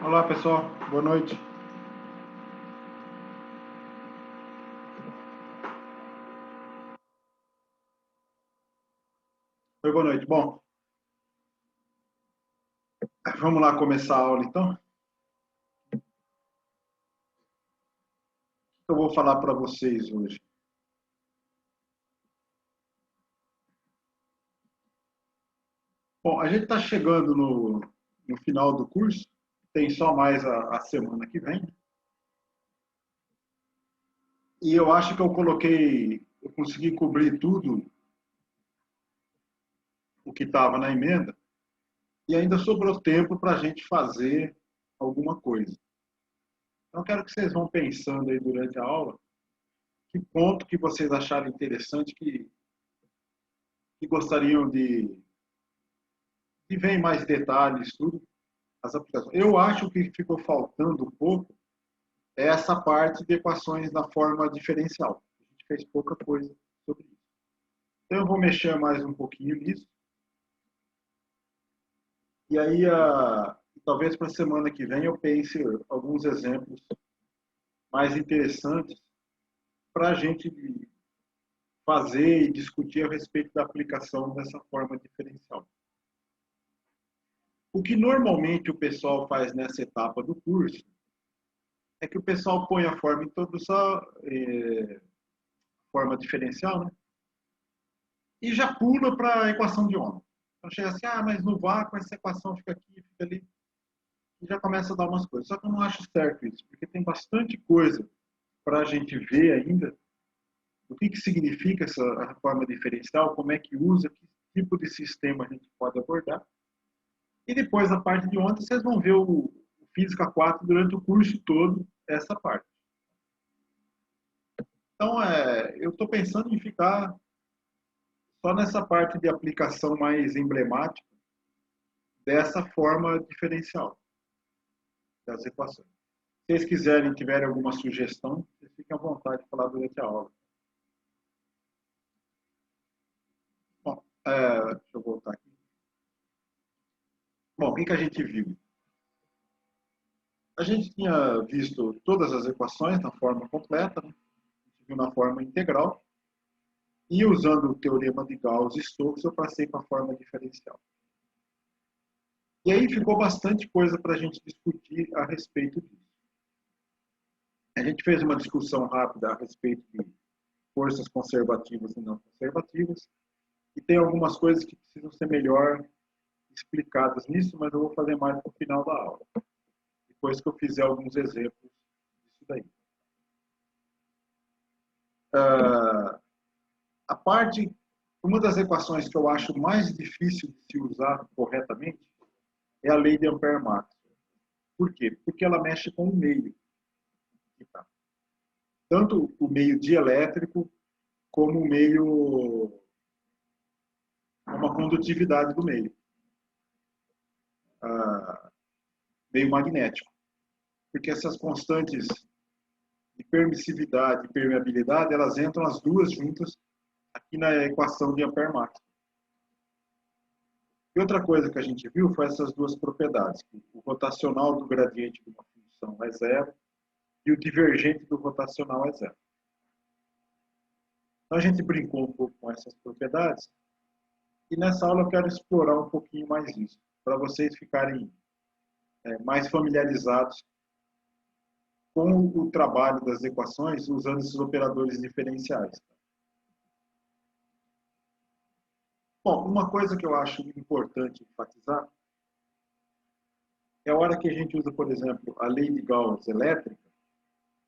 Olá, pessoal. Boa noite. Oi, boa noite. Bom, vamos lá começar a aula, então. O que eu vou falar para vocês hoje? Bom, a gente está chegando no final do curso. Tem só mais a semana que vem. E eu acho que eu consegui cobrir tudo o que estava na emenda. E ainda sobrou tempo para a gente fazer alguma coisa. Então, eu quero que vocês vão pensando aí durante a aula que ponto que vocês acharem interessante que gostariam de ver em mais detalhes, tudo, as aplicações. Eu acho que ficou faltando um pouco é essa parte de equações na forma diferencial. A gente fez pouca coisa sobre isso. Então, eu vou mexer mais um pouquinho nisso. E aí, talvez para a semana que vem, eu pense alguns exemplos mais interessantes para a gente fazer e discutir a respeito da aplicação dessa forma diferencial. O que normalmente o pessoal faz nessa etapa do curso é que o pessoal põe a forma introdução, forma diferencial, né? E já pula para a equação de Ohm. Então chega assim, mas no vácuo essa equação fica aqui, fica ali, e já começa a dar umas coisas. Só que eu não acho certo isso, porque tem bastante coisa para a gente ver ainda o que significa essa forma diferencial, como é que usa, que tipo de sistema a gente pode abordar. E depois, a parte de ontem, vocês vão ver o Física 4 durante o curso todo, essa parte. Então, eu estou pensando em ficar só nessa parte de aplicação mais emblemática dessa forma diferencial das equações. Se vocês quiserem, tiverem alguma sugestão, vocês fiquem à vontade de falar durante a aula. Bom, deixa eu voltar aqui. Bom, o que a gente viu? A gente tinha visto todas as equações na forma completa, né? A gente viu na forma integral, e usando o teorema de Gauss e Stokes, eu passei para a forma diferencial. E aí ficou bastante coisa para a gente discutir a respeito disso. A gente fez uma discussão rápida a respeito de forças conservativas e não conservativas, e tem algumas coisas que precisam ser melhor explicadas nisso, mas eu vou fazer mais no final da aula, depois que eu fizer alguns exemplos disso daí. A parte, uma das equações que eu acho mais difícil de se usar corretamente é a lei de Ampère-Maxwell. Por quê? Porque ela mexe com o meio. Tanto o meio dielétrico como o meio, uma condutividade do meio, meio magnético. Porque essas constantes de permissividade e permeabilidade, elas entram as duas juntas aqui na equação de Ampère-Maxwell. E outra coisa que a gente viu foi essas duas propriedades. O rotacional do gradiente de uma função é zero e o divergente do rotacional é zero. Então a gente brincou um pouco com essas propriedades e nessa aula eu quero explorar um pouquinho mais isso, para vocês ficarem mais familiarizados com o trabalho das equações usando esses operadores diferenciais. Bom, uma coisa que eu acho importante enfatizar é a hora que a gente usa, por exemplo, a lei de Gauss elétrica,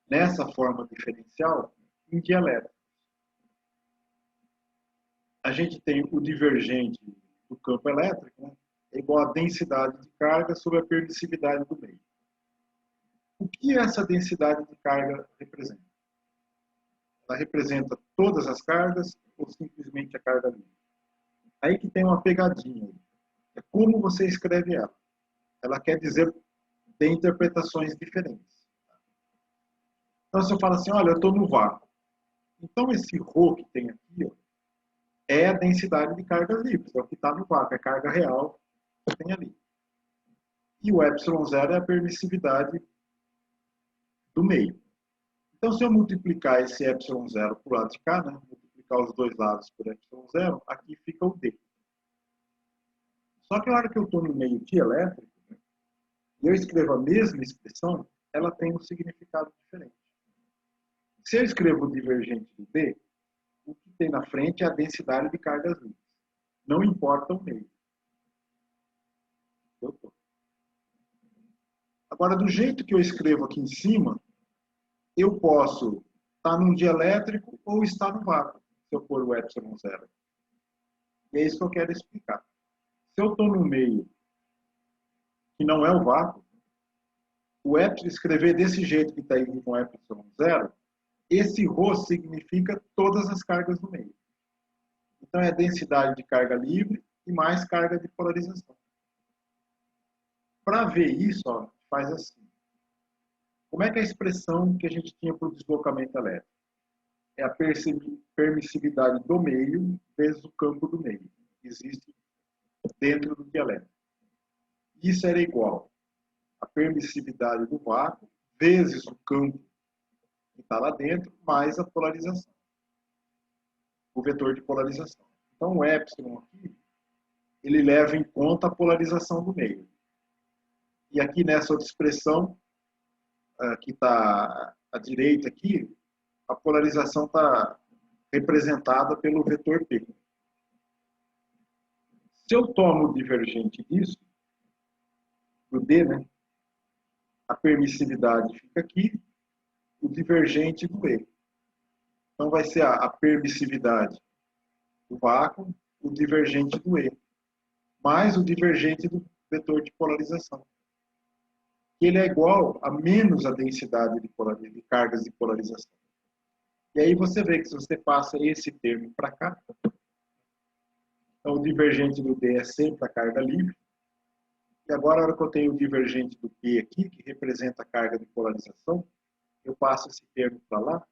nessa forma diferencial, em dielétrica. A gente tem o divergente do campo elétrico, né, é igual à densidade de carga sobre a permissividade do meio. O que essa densidade de carga representa? Ela representa todas as cargas ou simplesmente a carga livre? Aí que tem uma pegadinha. É como você escreve ela. Ela quer dizer, tem interpretações diferentes. Então, se eu falo assim, olha, eu estou no vácuo. Então, esse ρ que tem aqui, ó, é a densidade de cargas livres. É o que está no vácuo, é a carga real que tem ali. E o ε0 é a permissividade do meio. Então, se eu multiplicar esse ε0 para o lado de cá, né, multiplicar os dois lados por ε0, aqui fica o D. Só que na hora que eu estou no meio dielétrico, né, e eu escrevo a mesma expressão, ela tem um significado diferente. Se eu escrevo o divergente do D, o que tem na frente é a densidade de cargas livres. Não importa o meio. Agora, do jeito que eu escrevo aqui em cima, eu posso estar num dielétrico ou estar no vácuo, se eu pôr o ε0. E é isso que eu quero explicar. Se eu estou no meio que não é o vácuo, o escrever desse jeito que está aí com ε0, esse ρ significa todas as cargas do meio. Então, é a densidade de carga livre e mais carga de polarização. Para ver isso, ó, faz assim. Como é que é a expressão que a gente tinha para o deslocamento elétrico? É a permissividade do meio vezes o campo do meio, que existe dentro do dielétrico. Isso era igual à permissividade do vácuo vezes o campo que está lá dentro, mais a polarização, o vetor de polarização. Então, o ε aqui, ele leva em conta a polarização do meio. E aqui nessa outra expressão, que está à direita aqui, a polarização está representada pelo vetor P. Se eu tomo o divergente disso, do D, né, a permissividade fica aqui, o divergente do E. Então vai ser a permissividade do vácuo, o divergente do E, mais o divergente do vetor de polarização. Ele é igual a menos a densidade de cargas de polarização. E aí você vê que se você passa esse termo para cá, então o divergente do D é sempre a carga livre. E agora, na hora que eu tenho o divergente do P aqui, que representa a carga de polarização, eu passo esse termo para lá,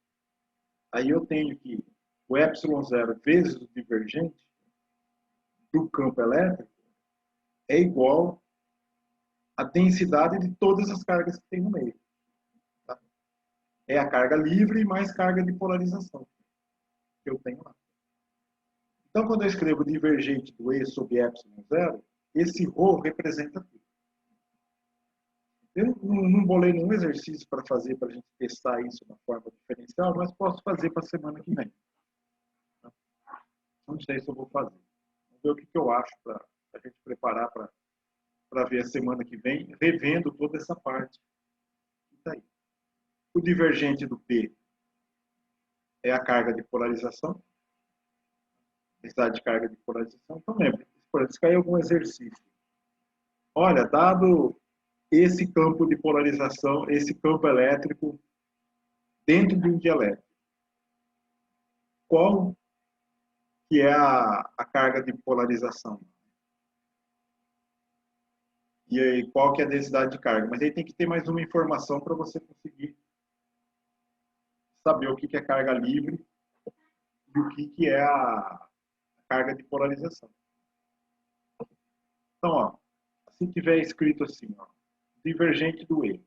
aí eu tenho que o ε0 vezes o divergente do campo elétrico é igual à densidade de todas as cargas que tem no meio. Tá? É a carga livre mais carga de polarização que eu tenho lá. Então, quando eu escrevo divergente do E sobre ε0, esse ρ representa tudo. Eu não bolei nenhum exercício para fazer, para a gente testar isso na forma diferencial, mas posso fazer para a semana que vem. Não sei se eu vou fazer. Vamos ver o que eu acho para a gente preparar para ver a semana que vem, revendo toda essa parte. Tá aí. O divergente do P é a carga de polarização. Densidade de carga de polarização. Então, lembra, se cair algum exercício. Olha, dado esse campo de polarização, esse campo elétrico dentro de um dielétrico, qual que é a carga de polarização? E aí, qual que é a densidade de carga? Mas aí tem que ter mais uma informação para você conseguir saber o que é carga livre e o que é a carga de polarização. Então, ó, se tiver escrito assim, ó, divergente do E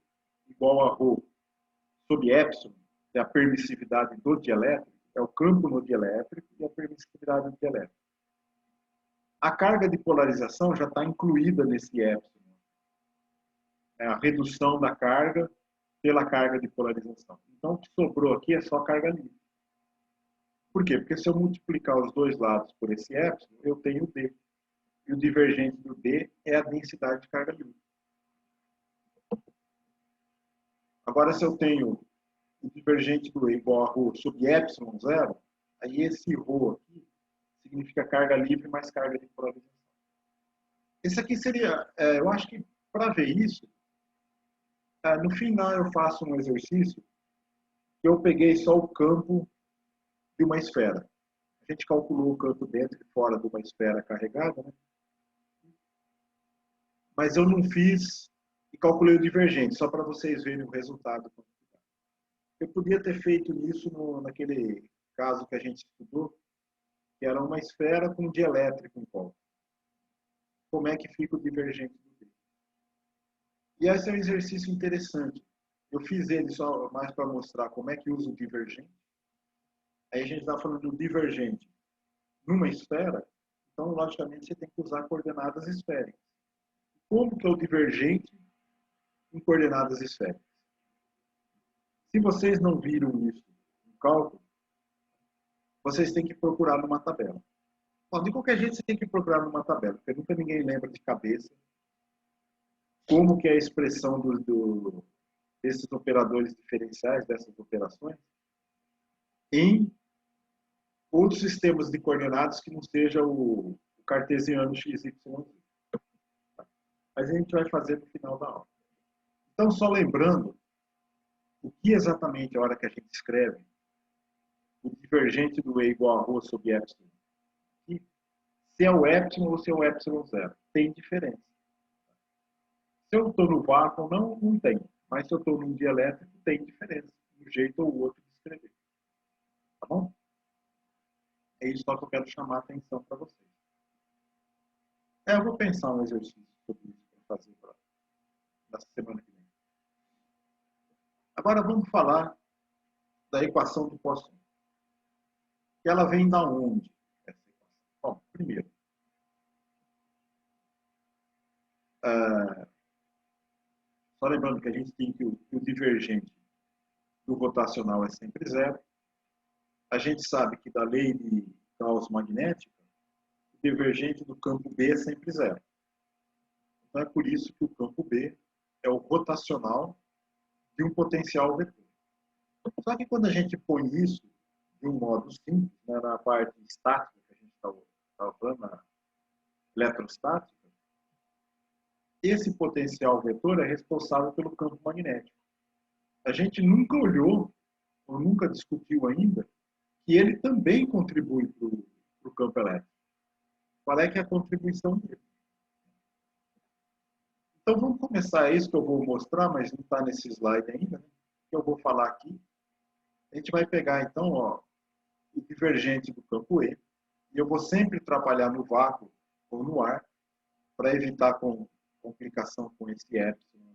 igual a ρ sobre epsilon, é a permissividade do dielétrico, é o campo no dielétrico e a permissividade do dielétrico. A carga de polarização já está incluída nesse epsilon. É a redução da carga pela carga de polarização. Então, o que sobrou aqui é só carga livre. Por quê? Porque se eu multiplicar os dois lados por esse epsilon, eu tenho o D. E o divergente do D é a densidade de carga livre. Agora, se eu tenho o divergente do E igual a ρ sobre ε0, aí esse ρ aqui significa carga livre mais carga de polarização. Esse aqui seria, eu acho que para ver isso, no final eu faço um exercício que eu peguei só o campo de uma esfera. A gente calculou o campo dentro e fora de uma esfera carregada, né? Mas eu não fiz e calculei o divergente, só para vocês verem o resultado. Eu podia ter feito isso naquele caso que a gente estudou, que era uma esfera com um dielétrico em volta. Como é que fica o divergente do D? E esse é um exercício interessante. Eu fiz ele só mais para mostrar como é que usa o divergente. Aí a gente está falando do divergente numa esfera, então, logicamente, você tem que usar coordenadas esféricas. Como que é o divergente em coordenadas esféricas? Se vocês não viram isso no cálculo, vocês têm que procurar numa tabela. Bom, de qualquer jeito, você tem que procurar numa tabela, porque nunca ninguém lembra de cabeça como que é a expressão desses operadores diferenciais, dessas operações, em outros sistemas de coordenadas que não seja o cartesiano x, y, z. Mas a gente vai fazer no final da aula. Então, só lembrando, o que exatamente a hora que a gente escreve o divergente do E igual a ρ sobre epsilon, e se é o epsilon ou se é o epsilon zero, tem diferença. Se eu estou no vácuo, não tem. Mas se eu estou num dielétrico, tem diferença, de um jeito ou outro de escrever. Tá bom? É isso só que eu quero chamar a atenção para vocês. Eu vou pensar um exercício sobre isso para fazer na semana que vem. Agora vamos falar da equação do Poisson. Ela vem da onde? Essa equação? Bom, primeiro, só lembrando que a gente tem que o divergente do rotacional é sempre zero. A gente sabe que da lei de Gauss magnética, o divergente do campo B é sempre zero. Então é por isso que o campo B é o rotacional de um potencial vetor. Só que quando a gente põe isso de um modo simples, né, na parte estática que a gente estava falando, na eletrostática, esse potencial vetor é responsável pelo campo magnético. A gente nunca olhou, ou nunca discutiu ainda, que ele também contribui para o campo elétrico. Qual é que é a contribuição dele? Então vamos começar isso que eu vou mostrar, mas não está nesse slide ainda, né? Que eu vou falar aqui. A gente vai pegar então o divergente do campo E, e eu vou sempre trabalhar no vácuo ou no ar, para evitar complicação com esse epsilon.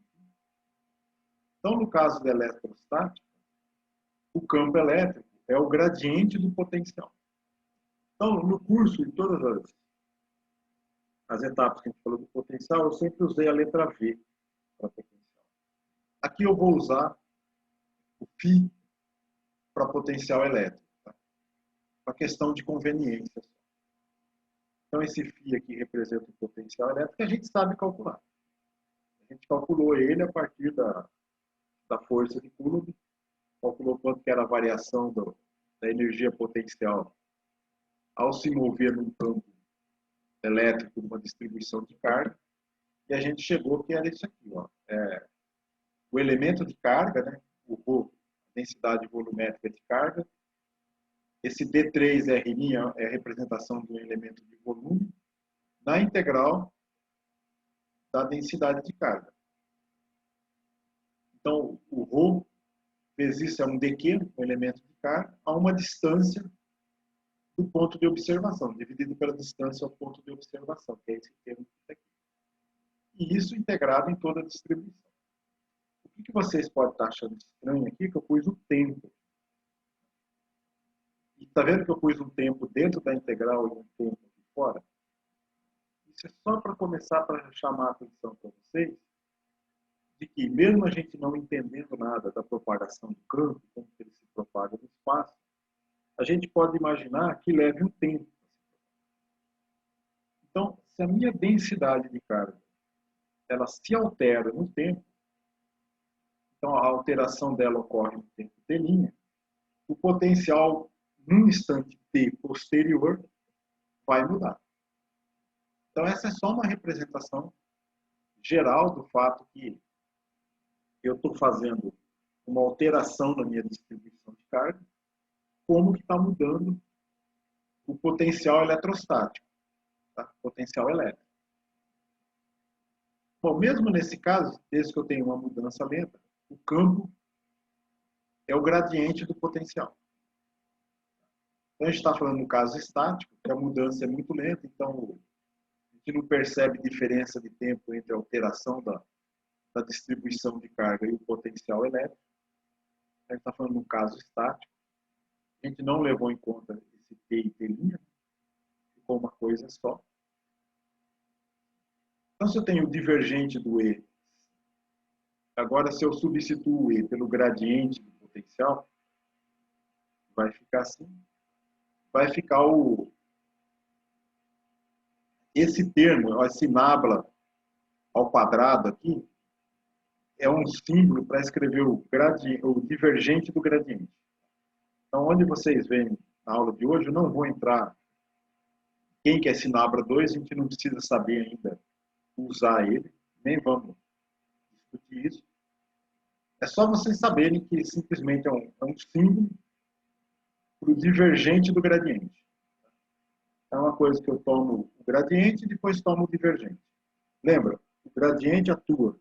Então, no caso da eletrostática, o campo elétrico é o gradiente do potencial. Então, no curso, em todas as etapas que a gente falou do potencial, eu sempre usei a letra V para potencial. Aqui eu vou usar o φ para potencial elétrico, tá? Uma questão de conveniência. Então, esse φ aqui representa o potencial elétrico que a gente sabe calcular. A gente calculou ele a partir da força de Coulomb, calculou quanto que era a variação da energia potencial ao se mover num campo elétrico, numa distribuição de carga, e a gente chegou que era isso aqui, ó. O elemento de carga, né, o ρ, a densidade volumétrica de carga, esse D3R' é a representação do elemento de volume, na integral da densidade de carga. Então, o ρ vezes isso é um dq, um elemento de carga, a uma distância do ponto de observação, dividido pela distância ao ponto de observação, que é esse termo que está aqui. E isso integrado em toda a distribuição. O que vocês podem estar achando estranho aqui, que eu pus o tempo. E está vendo que eu pus um tempo dentro da integral e um tempo aqui fora? Isso é só para começar para chamar a atenção para vocês de que, mesmo a gente não entendendo nada da propagação do campo, como ele se propaga no espaço, a gente pode imaginar que leve um tempo. Então, se a minha densidade de carga ela se altera no tempo, então a alteração dela ocorre no tempo t', o potencial num instante t posterior vai mudar. Então, essa é só uma representação geral do fato que eu estou fazendo uma alteração na minha distribuição de carga, como que está mudando o potencial eletrostático, tá? O potencial elétrico. Bom, mesmo nesse caso, desde que eu tenho uma mudança lenta, o campo é o gradiente do potencial. Então, a gente está falando no caso estático, que a mudança é muito lenta, então a gente não percebe diferença de tempo entre a alteração da distribuição de carga e o potencial elétrico. A gente está falando de um caso estático. A gente não levou em conta esse T e T', ficou uma coisa só. Então, se eu tenho o divergente do E, agora se eu substituo o E pelo gradiente do potencial, vai ficar assim. Vai ficar esse termo, esse nabla ao quadrado aqui, é um símbolo para escrever o divergente do gradiente. Então, onde vocês veem na aula de hoje, eu não vou entrar quem que é esse nabla 2, a gente não precisa saber ainda usar ele, nem vamos discutir isso. É só vocês saberem que simplesmente é um símbolo para o divergente do gradiente. É uma coisa que eu tomo o gradiente e depois tomo o divergente. Lembra? O gradiente atua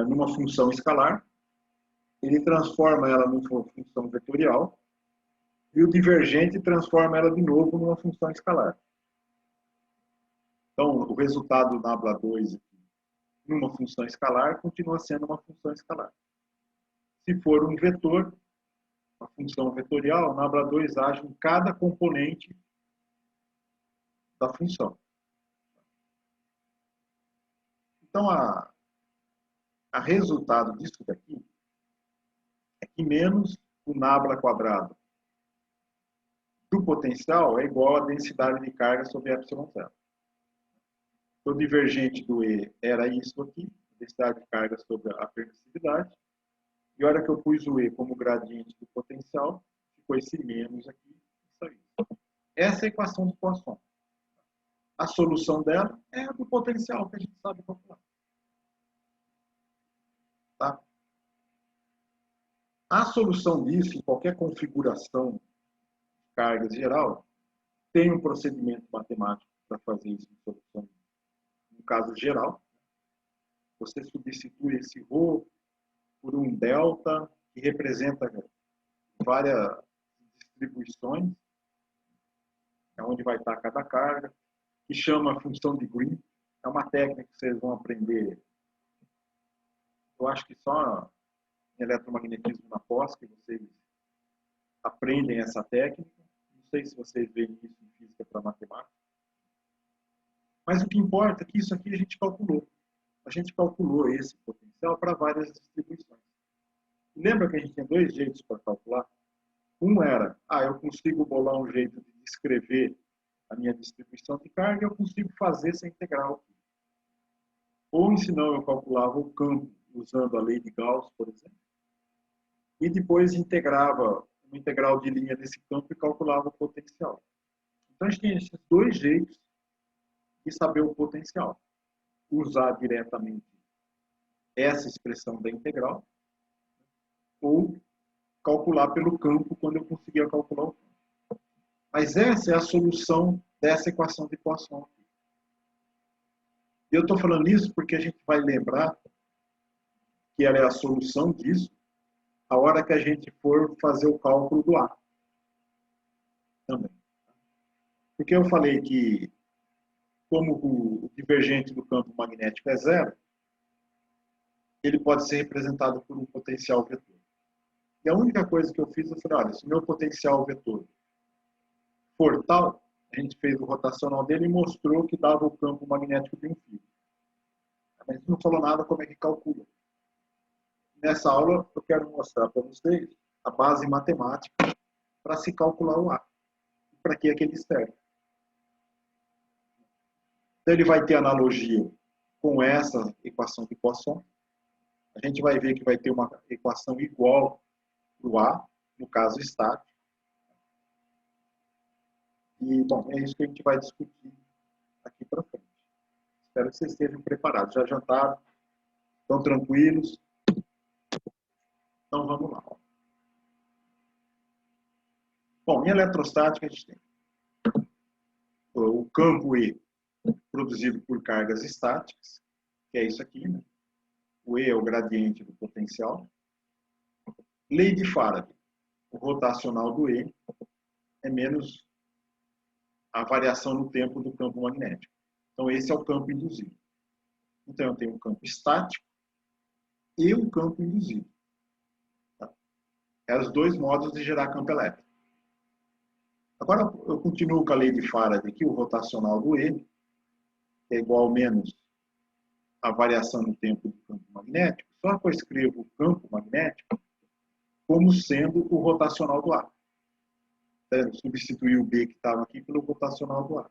numa função escalar, ele transforma ela numa função vetorial, e o divergente transforma ela de novo numa função escalar. Então, o resultado do nabla 2 numa função escalar continua sendo uma função escalar. Se for um vetor, uma função vetorial, o nabla 2 age em cada componente da função. Então, a resultado disso daqui é que menos o nabla quadrado do potencial é igual à densidade de carga sobre ε0. O divergente do E era isso aqui, densidade de carga sobre a permissividade. E a hora que eu pus o E como gradiente do potencial, ficou esse menos aqui, isso aí. Essa é a equação do Poisson. A solução dela é a do potencial, que a gente sabe calcular. Tá? A solução disso, em qualquer configuração de cargas geral, tem um procedimento matemático para fazer isso em solução. No caso geral, você substitui esse ρ por um delta que representa várias distribuições, onde vai estar cada carga, que chama a função de Green. É uma técnica que vocês vão aprender, eu acho que só em eletromagnetismo na pós, que vocês aprendem essa técnica. Não sei se vocês veem isso em física para matemática. Mas o que importa é que isso aqui a gente calculou. A gente calculou esse potencial para várias distribuições. Lembra que a gente tem dois jeitos para calcular? Um era, eu consigo bolar um jeito de descrever a minha distribuição de carga, eu consigo fazer essa integral aqui. Ou, se não, eu calculava o campo usando a lei de Gauss, por exemplo, e depois integrava uma integral de linha desse campo e calculava o potencial. Então, a gente tem esses dois jeitos de saber o potencial. Usar diretamente essa expressão da integral, ou calcular pelo campo quando eu conseguia calcular o campo. Mas essa é a solução dessa equação de Poisson. E eu estou falando isso porque a gente vai lembrar que ela é a solução disso a hora que a gente for fazer o cálculo do A. Também. Porque eu falei que, como o divergente do campo magnético é zero, ele pode ser representado por um potencial vetor. E a única coisa que eu fiz, eu falei, olha, se o meu potencial vetor for tal, a gente fez o rotacional dele e mostrou que dava o campo magnético de um fio. Mas não falou nada como é que calcula. Nessa aula, eu quero mostrar para vocês a base matemática para se calcular o A. Para que ele serve. Então, ele vai ter analogia com essa equação de Poisson. A gente vai ver que vai ter uma equação igual para o A, no caso estático. E, bom, é isso que a gente vai discutir aqui para frente. Espero que vocês estejam preparados. Já jantaram? Estão tranquilos? Então, vamos lá. Bom, em eletrostática, a gente tem o campo E produzido por cargas estáticas, que é isso aqui, né? O E é o gradiente do potencial. Lei de Faraday. O rotacional do E é menos a variação no tempo do campo magnético. Então, esse é o campo induzido. Então, eu tenho um campo estático e um campo induzido. Tá? É os dois modos de gerar campo elétrico. Agora, eu continuo com a lei de Faraday aqui, o rotacional do E, que é igual ao menos a variação no tempo do campo magnético, só que eu escrevo o campo magnético como sendo o rotacional do A. Então, substituir o B que estava aqui pelo rotacional do A.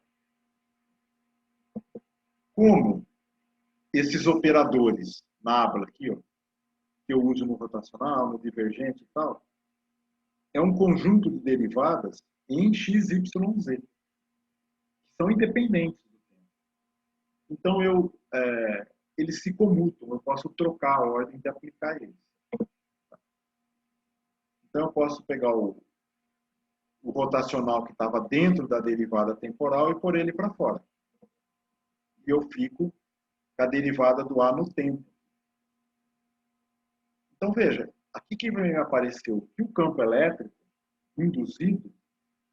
Como esses operadores, nabla aqui, ó, que eu uso no rotacional, no divergente e tal, é um conjunto de derivadas em x, y, z, que são independentes do tempo. Então, eles se comutam, eu posso trocar a ordem de aplicar eles. Então, eu posso pegar o rotacional que estava dentro da derivada temporal e pôr ele para fora. E eu fico com a derivada do A no tempo. Então, veja, aqui que me apareceu que o campo elétrico induzido,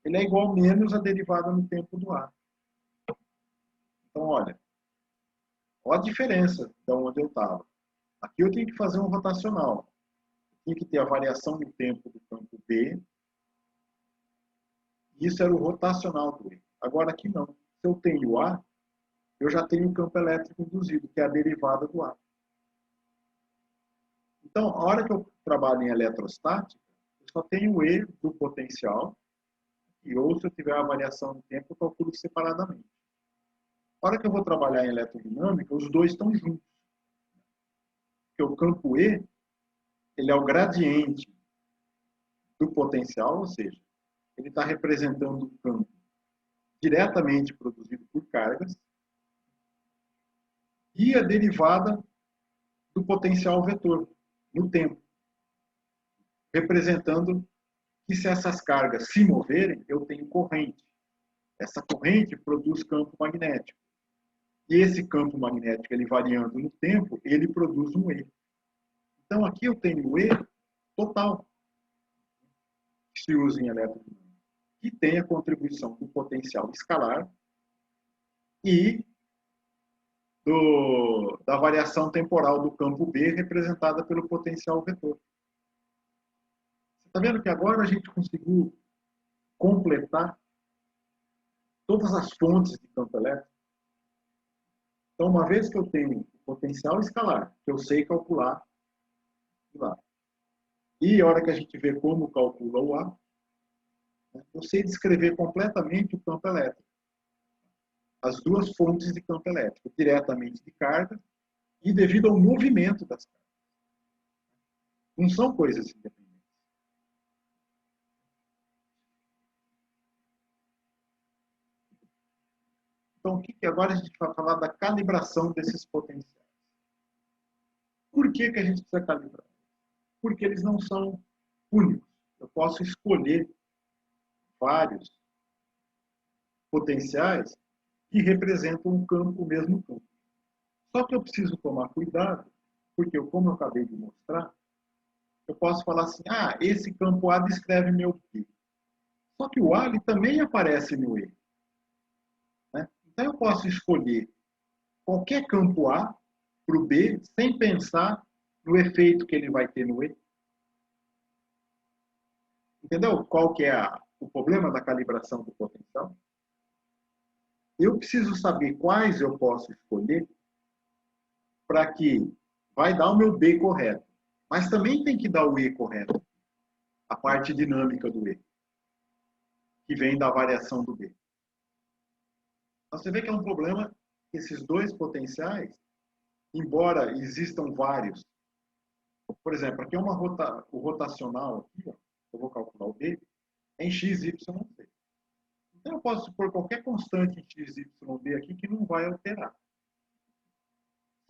ele é igual a menos a derivada no tempo do A. Então, olha a diferença de onde eu estava. Aqui eu tenho que fazer um rotacional. Tinha que ter a variação do tempo do campo B. Isso era o rotacional do E. Agora aqui não. Se eu tenho A, eu já tenho o campo elétrico induzido, que é a derivada do A. Então, a hora que eu trabalho em eletrostática, eu só tenho o E do potencial, e ou se eu tiver a variação do tempo, eu calculo separadamente. A hora que eu vou trabalhar em eletrodinâmica, os dois estão juntos. Porque o campo E, ele é o gradiente do potencial, ou seja, ele está representando o campo diretamente produzido por cargas, e a derivada do potencial vetor no tempo, representando que se essas cargas se moverem, eu tenho corrente. Essa corrente produz campo magnético. E esse campo magnético, ele variando no tempo, ele produz um E. Então, aqui eu tenho o E total, que se usa em eletrodinâmica, que tem a contribuição do potencial escalar e da variação temporal do campo B, representada pelo potencial vetor. Você está vendo que agora a gente conseguiu completar todas as fontes de campo elétrico? Então, uma vez que eu tenho o potencial escalar, que eu sei calcular, lá, e a hora que a gente vê como calcula o A, eu sei descrever completamente o campo elétrico. As duas fontes de campo elétrico, diretamente de carga e devido ao movimento das cargas. Não são coisas independentes. Então, agora a gente vai falar da calibração desses potenciais. Por que a gente precisa calibrar? Porque eles não são únicos. Eu posso escolher vários potenciais que representam um campo, o mesmo campo. Só que eu preciso tomar cuidado, porque como eu acabei de mostrar, eu posso falar assim, esse campo A descreve meu B. Só que o A ele também aparece no E. Né? Então eu posso escolher qualquer campo A para o B sem pensar no efeito que ele vai ter no E. Entendeu qual que é o problema da calibração do potencial? Eu preciso saber quais eu posso escolher para que vai dar o meu B correto. Mas também tem que dar o E correto. A parte dinâmica do E. Que vem da variação do B. Então, você vê que é um problema que esses dois potenciais, embora existam vários, por exemplo, aqui é o rotacional, aqui, ó, eu vou calcular o B, é em x, y, z. Então, eu posso supor qualquer constante em x, y, b aqui que não vai alterar.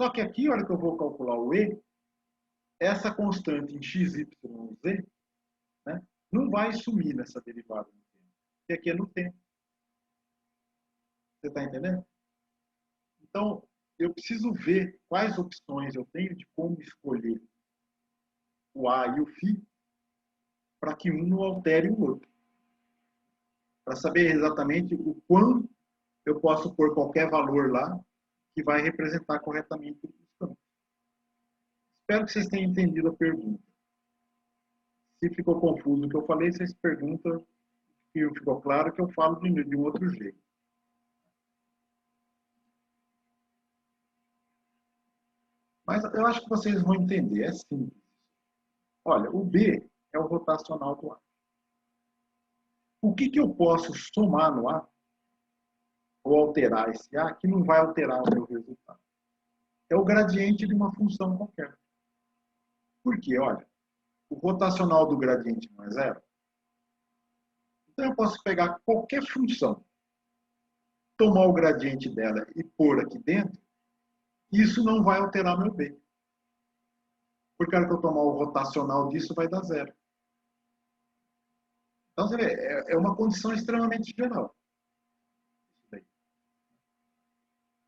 Só que aqui, a hora que eu vou calcular o E, essa constante em x, y, z, né, não vai sumir nessa derivada no tempo. Porque aqui é no tempo. Você está entendendo? Então, eu preciso ver quais opções eu tenho de como escolher o A e o φ para que um não altere o outro. Para saber exatamente o quanto eu posso pôr qualquer valor lá que vai representar corretamente os campos. Espero que vocês tenham entendido a pergunta. Se ficou confuso o que eu falei, vocês perguntam, se ficou claro que eu falo de um outro jeito. Mas eu acho que vocês vão entender, é simples. Olha, o B é o rotacional do A. O que eu posso somar no A, ou alterar esse A, que não vai alterar o meu resultado? É o gradiente de uma função qualquer. Por quê? Olha, o rotacional do gradiente não é zero. Então eu posso pegar qualquer função, tomar o gradiente dela e pôr aqui dentro, e isso não vai alterar meu B. Porque a hora que eu tomar o rotacional disso, vai dar zero. Então, você vê, é uma condição extremamente geral.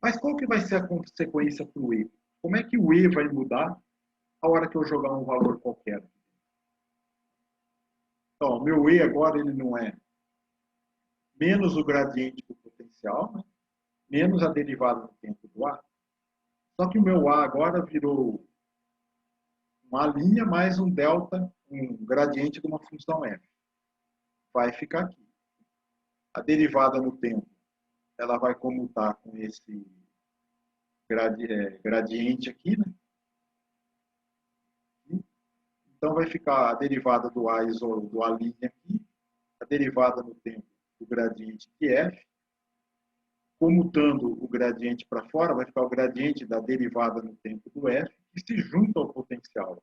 Mas qual que vai ser a consequência para o E? Como é que o E vai mudar a hora que eu jogar um valor qualquer? Então, o meu E agora ele não é menos o gradiente do potencial, né? Menos a derivada do tempo do A. Só que o meu A agora virou uma linha mais um delta, um gradiente de uma função f. Vai ficar aqui. A derivada no tempo, ela vai comutar com esse gradiente aqui, né? Então vai ficar a derivada do A do A' aqui, a derivada no tempo do gradiente de f, comutando o gradiente para fora, vai ficar o gradiente da derivada no tempo do f, que se junta ao potencial.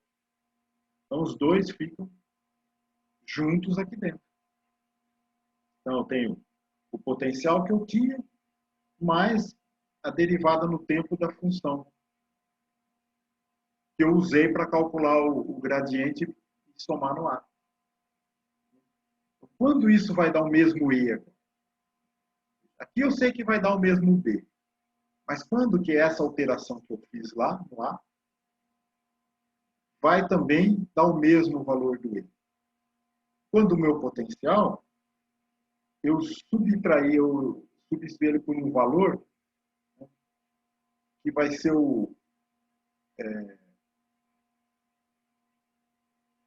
Então os dois ficam juntos aqui dentro. Então eu tenho o potencial que eu tinha, mais a derivada no tempo da função que eu usei para calcular o gradiente e somar no A. Quando isso vai dar o mesmo E? Aqui eu sei que vai dar o mesmo B. Mas quando que essa alteração que eu fiz lá no A vai também dar o mesmo valor do E? Quando o meu potencial, eu subtrair, eu substituir ele por um valor, né, que vai ser o...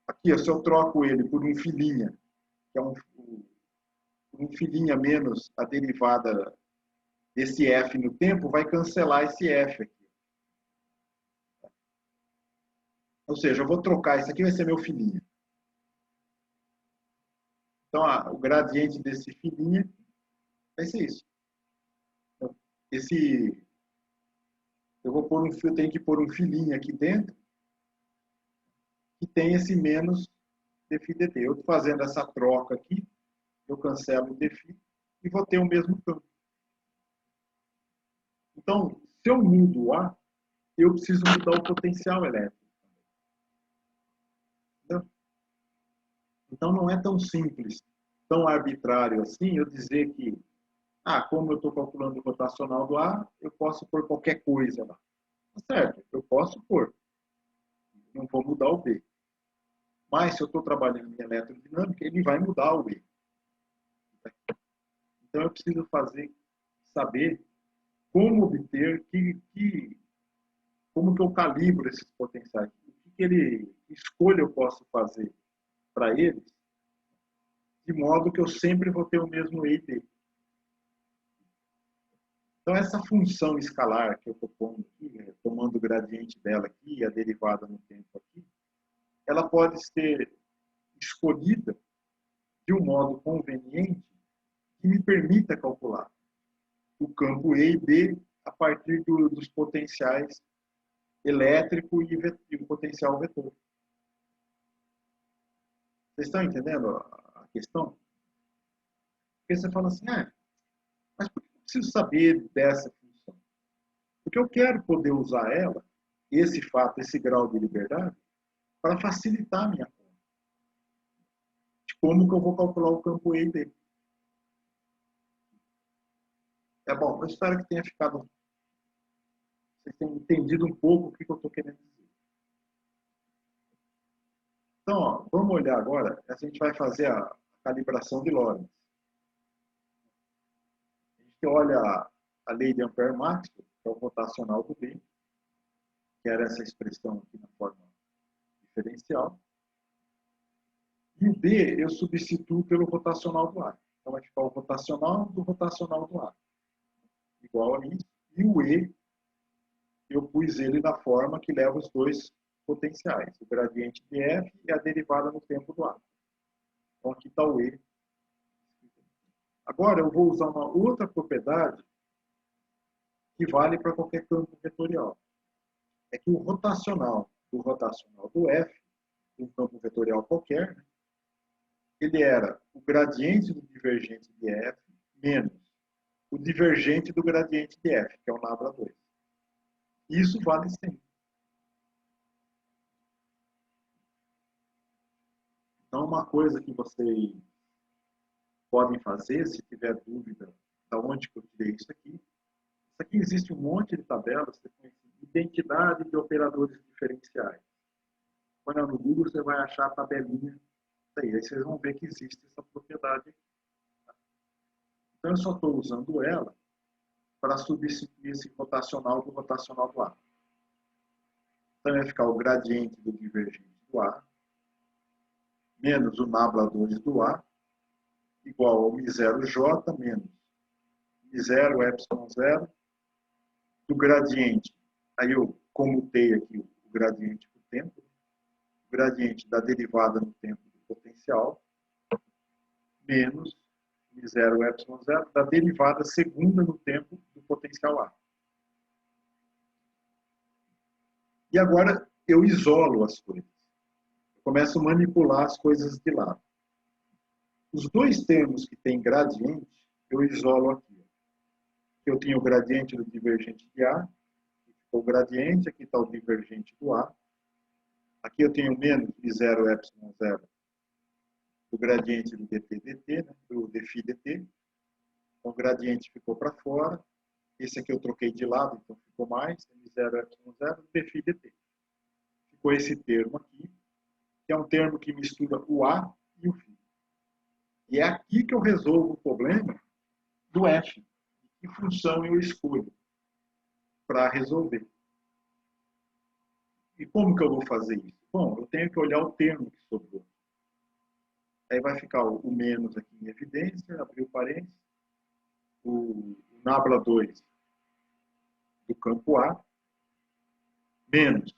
aqui, se eu troco ele por um filinha, que é um filinha menos a derivada desse f no tempo, vai cancelar esse f aqui. Ou seja, eu vou trocar, isso aqui vai ser meu filinha. Então, o gradiente desse filinha vai ser isso. Então, eu tenho que pôr um filinho aqui dentro que tem esse menos dφ dt. Eu estou fazendo essa troca aqui, eu cancelo o dφ e vou ter o mesmo campo. Então, se eu mudo o A, eu preciso mudar o potencial elétrico. Entendeu? Então, não é tão simples, tão arbitrário assim, eu dizer que, como eu estou calculando o rotacional do A, eu posso pôr qualquer coisa lá. Tá certo, eu posso pôr. Não vou mudar o B. Mas, se eu estou trabalhando em eletrodinâmica, ele vai mudar o E. Então, eu preciso saber como obter, como que eu calibro esses potenciais. Que escolha eu posso fazer para eles, de modo que eu sempre vou ter o mesmo E e B. Então, essa função escalar que eu estou pondo aqui, tomando o gradiente dela aqui e a derivada no tempo aqui, ela pode ser escolhida de um modo conveniente que me permita calcular o campo E e B a partir dos potenciais elétrico e o potencial vetor. Vocês estão entendendo a questão? Porque você fala assim, mas por que eu preciso saber dessa função? Porque eu quero poder usar ela, esse fato, esse grau de liberdade, para facilitar a minha conta. De como que eu vou calcular o campo E e B. É bom, eu espero que tenha ficado... Vocês tenham entendido um pouco o que eu estou querendo dizer. Então, vamos olhar agora, a gente vai fazer a calibração de Lorentz. A gente olha a lei de Ampère-Maxwell, que é o rotacional do B, que era essa expressão aqui na forma diferencial. E o B eu substituo pelo rotacional do A. Então vai ficar o rotacional do A. Igual a isso. E o E, eu pus ele na forma que leva os dois potenciais. O gradiente de F e a derivada no tempo do A. Então aqui está o E. Agora eu vou usar uma outra propriedade que vale para qualquer campo vetorial. É que o rotacional do F, um campo vetorial qualquer, né, ele era o gradiente do divergente de F menos o divergente do gradiente de F, que é o nabla 2. Isso vale sempre. Então, uma coisa que vocês podem fazer, se tiver dúvida de onde que eu tirei isso aqui existe um monte de tabelas, você conhece identidade de operadores diferenciais. Quando no Google, você vai achar a tabelinha aí vocês vão ver que existe essa propriedade aqui. Então, eu só estou usando ela para substituir esse rotacional do rotacional do A. Então, vai ficar o gradiente do divergente do A menos o nabla 2 do A igual ao μ0j menos μ0 epsilon 0 do gradiente. Aí eu comutei aqui o gradiente do tempo, o gradiente da derivada no tempo do potencial menos μ0 epsilon 0 da derivada segunda no tempo do potencial A. E agora eu isolo as coisas. Eu começo a manipular as coisas de lado. Os dois termos que têm gradiente, eu isolo aqui. Eu tenho o gradiente do divergente de A, o gradiente, aqui está o divergente do A. Aqui eu tenho menos μ0 epsilon 0 do gradiente do dt, né, do dφ dt. Então, o gradiente ficou para fora. Esse aqui eu troquei de lado, então ficou mais. μ0 epsilon 0 do dφ dt. Ficou esse termo aqui, que é um termo que mistura o A e o φ. E é aqui que eu resolvo o problema do F. Que função eu escolho para resolver. E como que eu vou fazer isso? Bom, eu tenho que olhar o termo que sobrou. Aí vai ficar o menos aqui em evidência, abrir o parênteses, o nabla 2 do campo A, menos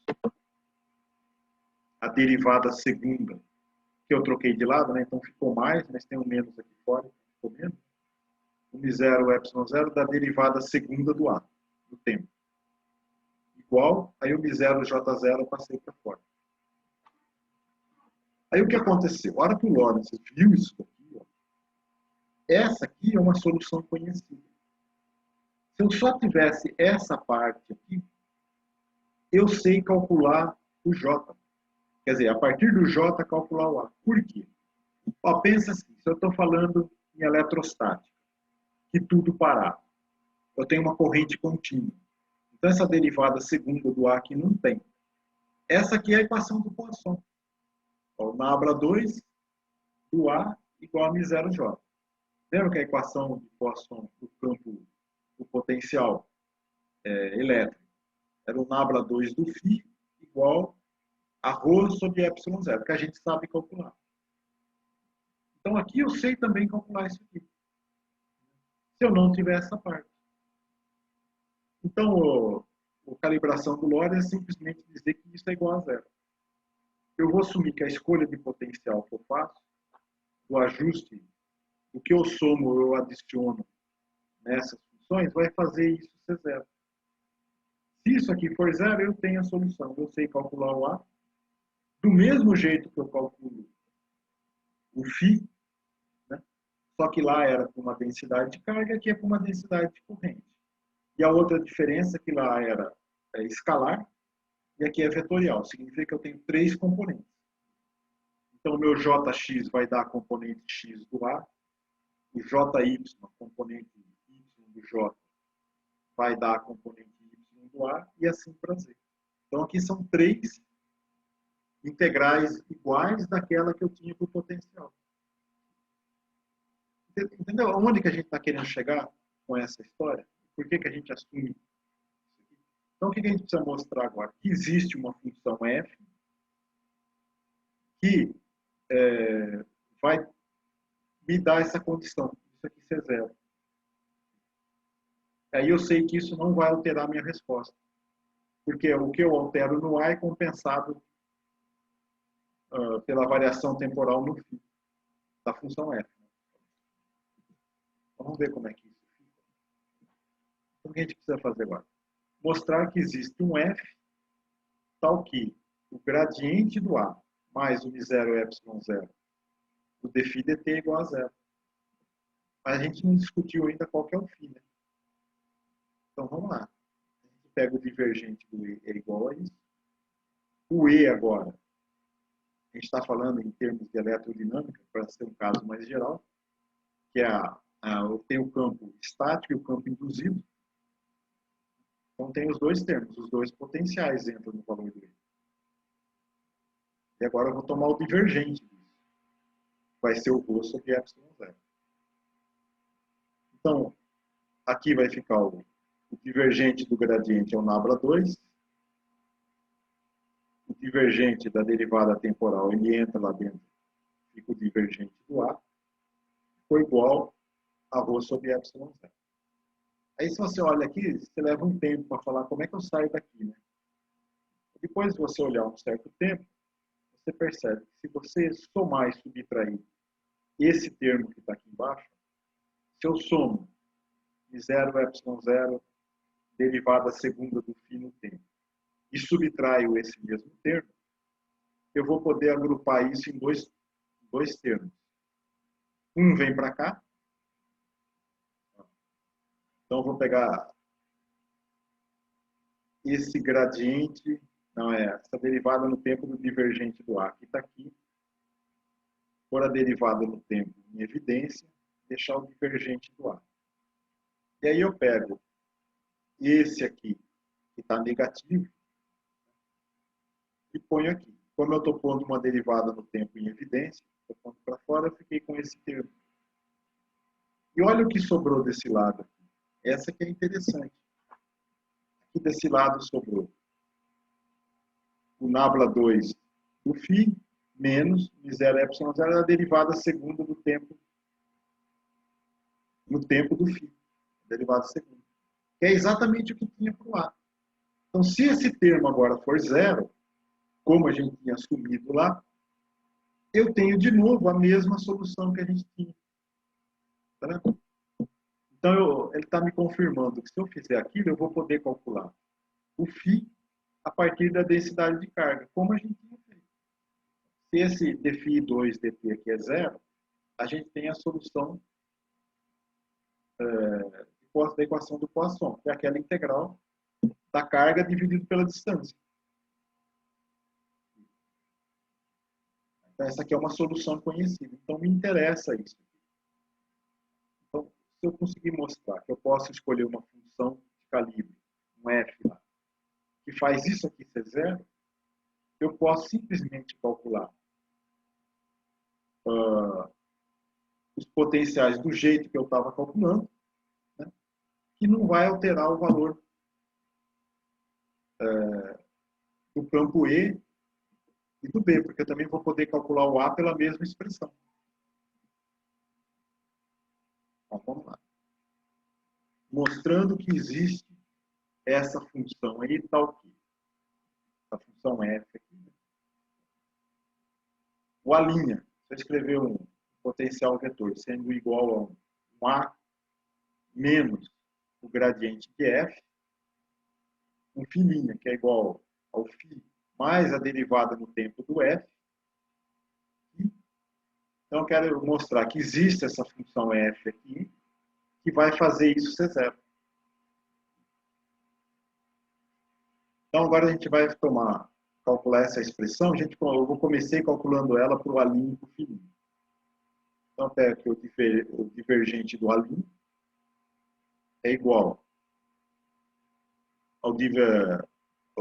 a derivada segunda, que eu troquei de lado, né? Então ficou mais, mas tem um menos aqui fora, ficou menos. O μ0 epsilon 0 da derivada segunda do A, do tempo. Igual, aí o μ0 j0 eu passei para fora. Aí o que aconteceu? A hora que o Lorentz viu isso aqui, ó, essa aqui é uma solução conhecida. Se eu só tivesse essa parte aqui, eu sei calcular o J. Quer dizer, a partir do J, calcular o A. Por quê? Ó, pensa assim, se eu estou falando em eletrostática, que tudo parar, eu tenho uma corrente contínua. Então, essa derivada segunda do A aqui não tem. Essa aqui é a equação do Poisson. Ó, o nabla 2 do A igual a μ0j. Lembra que a equação de Poisson do campo do potencial elétrico era o nabla 2 do φ igual a ρ sobre epsilon 0, que a gente sabe calcular. Então, aqui eu sei também calcular isso aqui. Se eu não tiver essa parte. Então, a calibração do Lorentz é simplesmente dizer que isso é igual a zero. Eu vou assumir que a escolha de potencial que eu faço, o ajuste, o que eu somo, eu adiciono nessas funções, vai fazer isso ser zero. Se isso aqui for zero, eu tenho a solução. Eu sei calcular o A. Do mesmo jeito que eu calculo o φ, né? Só que lá era com uma densidade de carga, aqui é com uma densidade de corrente. E a outra diferença é que lá era escalar e aqui é vetorial. Significa que eu tenho três componentes. Então, o meu Jx vai dar a componente x do A, o Jy, a componente y do J, vai dar a componente y do A, e assim para Z. Então, aqui são três integrais iguais daquela que eu tinha para o potencial. Entendeu? Onde que a gente está querendo chegar com essa história? Por que a gente assume isso aqui? Então, o que a gente precisa mostrar agora? Que existe uma função f que vai me dar essa condição, isso aqui ser zero. Aí eu sei que isso não vai alterar a minha resposta. Porque o que eu altero no A é compensado pela variação temporal no φ da função f. Então, vamos ver como é que isso fica. Então, o que a gente precisa fazer agora? Mostrar que existe um f tal que o gradiente do A mais o μ0 ε0 do dφ dt é igual a zero. Mas a gente não discutiu ainda qual que é o φ, né? Então, vamos lá. A gente pega o divergente do E é igual a isso. O E agora, a gente está falando em termos de eletrodinâmica, para ser um caso mais geral, que é tem o campo estático e o campo induzido. Então, tem os dois termos, os dois potenciais entram no valor do E. E agora eu vou tomar o divergente disso. Vai ser o ρ sobre ε0. Então, aqui vai ficar o divergente do gradiente é o nabla 2. O divergente da derivada temporal, ele entra lá dentro, fica o divergente do A, ficou igual a ρ sobre ε0. Aí, se você olha aqui, você leva um tempo para falar como é que eu saio daqui, né? Depois de você olhar um certo tempo, você percebe que se você somar e subtrair esse termo que está aqui embaixo, se eu somo de 0 ε0, derivada segunda do φ no tempo, e subtraio esse mesmo termo, eu vou poder agrupar isso em dois termos. Um vem para cá. Então, eu vou pegar esse gradiente, não é, essa derivada no tempo do divergente do A, que está aqui, por a derivada no tempo em evidência, deixar o divergente do A. E aí eu pego esse aqui, que está negativo, e ponho aqui. Como eu estou pondo uma derivada no tempo em evidência, estou pondo para fora, eu fiquei com esse termo. E olha o que sobrou desse lado aqui. Essa que é interessante. Aqui desse lado sobrou o nabla 2 do φ menos μ0 ε0 é a derivada segunda do tempo no tempo do φ. Derivada segunda. Que é exatamente o que tinha para o A. Então, se esse termo agora for zero, como a gente tinha assumido lá, eu tenho de novo a mesma solução que a gente tinha. Tá vendo? Então, ele está me confirmando que se eu fizer aquilo, eu vou poder calcular o φ a partir da densidade de carga, como a gente tinha feito. Se esse dφ2 dt aqui é zero, a gente tem a solução da equação do Poisson, que é aquela integral da carga dividido pela distância. Então, essa aqui é uma solução conhecida. Então, me interessa isso. Então, se eu conseguir mostrar que eu posso escolher uma função de calibre, um f lá, que faz isso aqui ser zero, eu posso simplesmente calcular os potenciais do jeito que eu estava calculando, né, que não vai alterar o valor do campo E e do B, porque eu também vou poder calcular o A pela mesma expressão. Então, vamos lá. Mostrando que existe essa função aí, tal que a função f aqui. O A', se eu escrever um potencial vetor sendo igual a um A menos o gradiente de f, um φ', que é igual ao φ mais a derivada no tempo do f. Então, eu quero mostrar que existe essa função f aqui, que vai fazer isso ser zero. Então, agora a gente vai calcular essa expressão. Eu comecei calculando ela para o A' e para o φ'. Então, eu pego aqui o divergente do A' é igual ao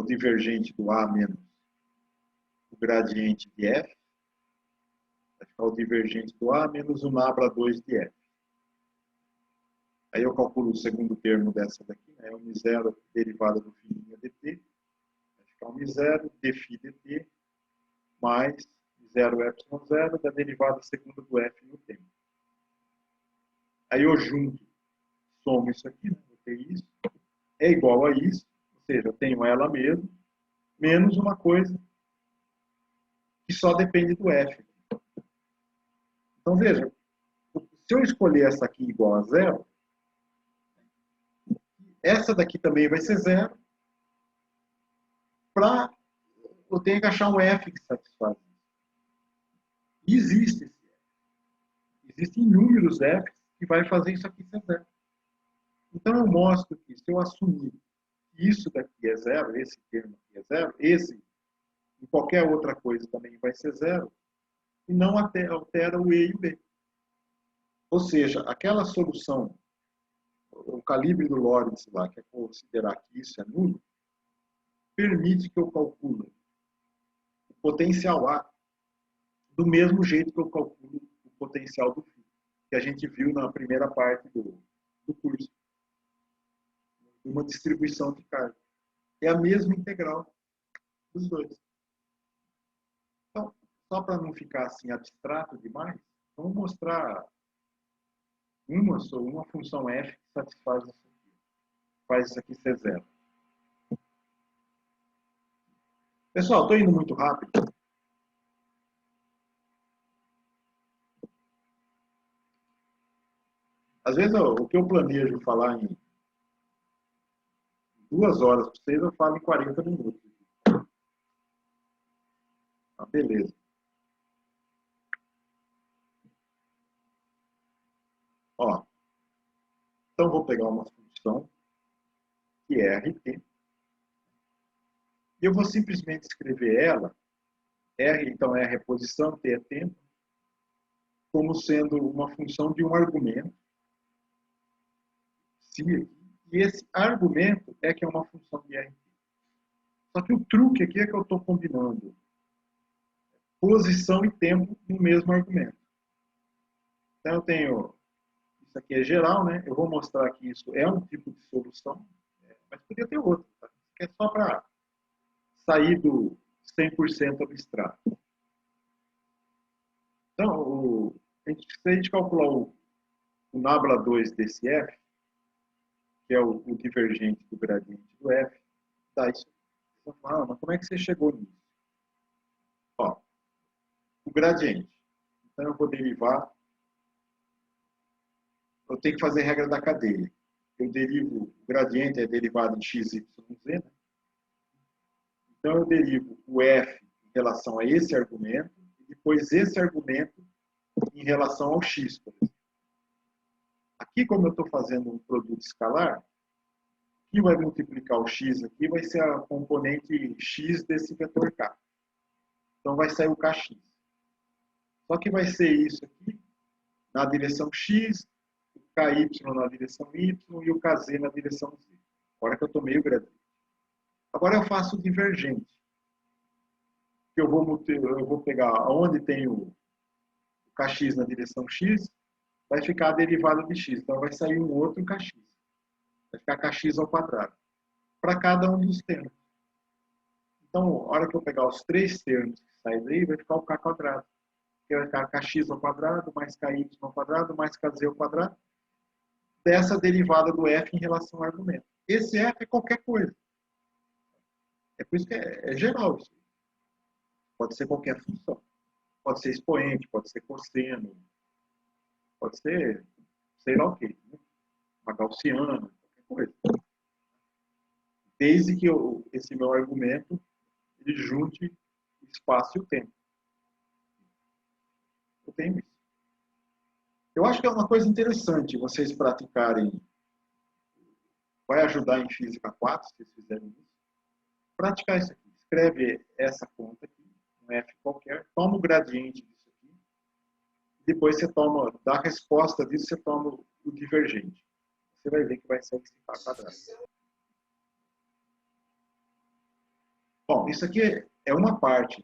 divergente do A menos o gradiente de f. Vai ficar o divergente do A menos o nabla 2 de f. Aí eu calculo o segundo termo dessa daqui, né? M0 derivada do φ' dt. Vai ficar M0 dφ dt mais 0ε0 da derivada segunda do f no tempo. Aí eu junto, somo isso aqui, né? Vou ter isso. É igual a isso, ou seja, eu tenho ela mesmo, menos uma coisa que só depende do f. Então, veja, se eu escolher essa aqui igual a zero, essa daqui também vai ser zero, eu tenho que achar um f que satisfaz isso. E existe esse f. Existem inúmeros f que vai fazer isso aqui ser zero. Então, eu mostro que se eu assumir que isso daqui é zero, esse termo aqui é zero, esse e qualquer outra coisa também vai ser zero, e não altera o E e o B. Ou seja, aquela solução, o calibre do Lorentz lá, que é considerar que isso é nulo, permite que eu calcule o potencial A do mesmo jeito que eu calculo o potencial do φ, que a gente viu na primeira parte do curso. Uma distribuição de carga. É a mesma integral dos dois. Então, só para não ficar assim abstrato demais, vamos mostrar uma função f que satisfaz isso aqui. Faz isso aqui ser zero. Pessoal, estou indo muito rápido. Às vezes, o que eu planejo falar em 2 horas para vocês, eu falo em 40 minutos. Ah, beleza. Ó, então, vou pegar uma função que é RT. E eu vou simplesmente escrever ela, R, então, é a reposição, T é tempo, como sendo uma função de um argumento, e esse argumento é que é uma função de RT. Só que o truque aqui é que eu estou combinando posição e tempo no mesmo argumento. Então, eu tenho, isso aqui é geral, né? Eu vou mostrar que isso é um tipo de solução, mas podia ter outro, tá? Isso aqui é só para sair do 100% abstrato. Então, se a gente calcular o nabla 2 desse f, que é o divergente do gradiente do f, dá isso. Você vai falar, mas como é que você chegou nisso? Ó, o gradiente. Então, eu vou derivar. Eu tenho que fazer a regra da cadeia. Eu derivo, o gradiente é derivado em x, y, z. Né? Então, eu derivo o f em relação a esse argumento, e depois esse argumento em relação ao x, por exemplo. Aqui, como eu estou fazendo um produto escalar, que vai multiplicar o x aqui vai ser a componente x desse vetor k. Então, vai sair o kx. Só que vai ser isso aqui na direção x, o ky na direção y e o kz na direção z. Agora que eu estou meio gradiente. Agora eu faço o divergente. Eu vou pegar onde tem o kx na direção x, vai ficar a derivada de x. Então, vai sair um outro kx. Vai ficar kx ao quadrado. Para cada um dos termos. Então, a hora que eu pegar os 3 termos que saem daí, vai ficar o k quadrado. Que vai ficar kx ao quadrado, mais ky ao quadrado, mais kz ao quadrado. Dessa derivada do f em relação ao argumento. Esse f é qualquer coisa. É por isso que é geral isso. Pode ser qualquer função. Pode ser expoente, pode ser cosseno, pode ser, sei lá o quê. Né? Uma gaussiana, qualquer coisa. Desde que esse meu argumento ele junte o espaço e o tempo. Eu tenho isso. Eu acho que é uma coisa interessante vocês praticarem. Vai ajudar em Física 4, se vocês fizerem isso. Praticar isso aqui. Escreve essa conta aqui, um f qualquer, toma o gradiente disso aqui, depois você toma, da resposta disso, você toma o divergente. Você vai ver que vai sair esse k quadrado. Bom, isso aqui é uma parte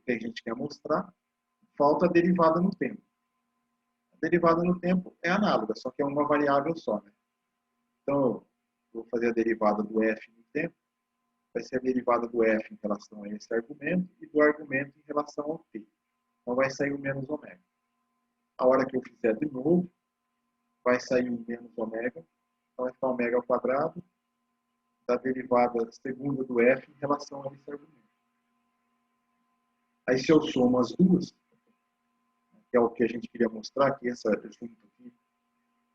que a gente quer mostrar. Falta a derivada no tempo. A derivada no tempo é análoga, só que é uma variável só, né? Então, eu vou fazer a derivada do f no tempo, vai ser a derivada do f em relação a esse argumento e do argumento em relação ao t. Então, vai sair o menos ômega. A hora que eu fizer de novo, vai sair o menos ômega. Então, vai ficar ômega ao quadrado da derivada segunda do f em relação a esse argumento. Aí, se eu somo as duas, que é o que a gente queria mostrar, que essa junta aqui,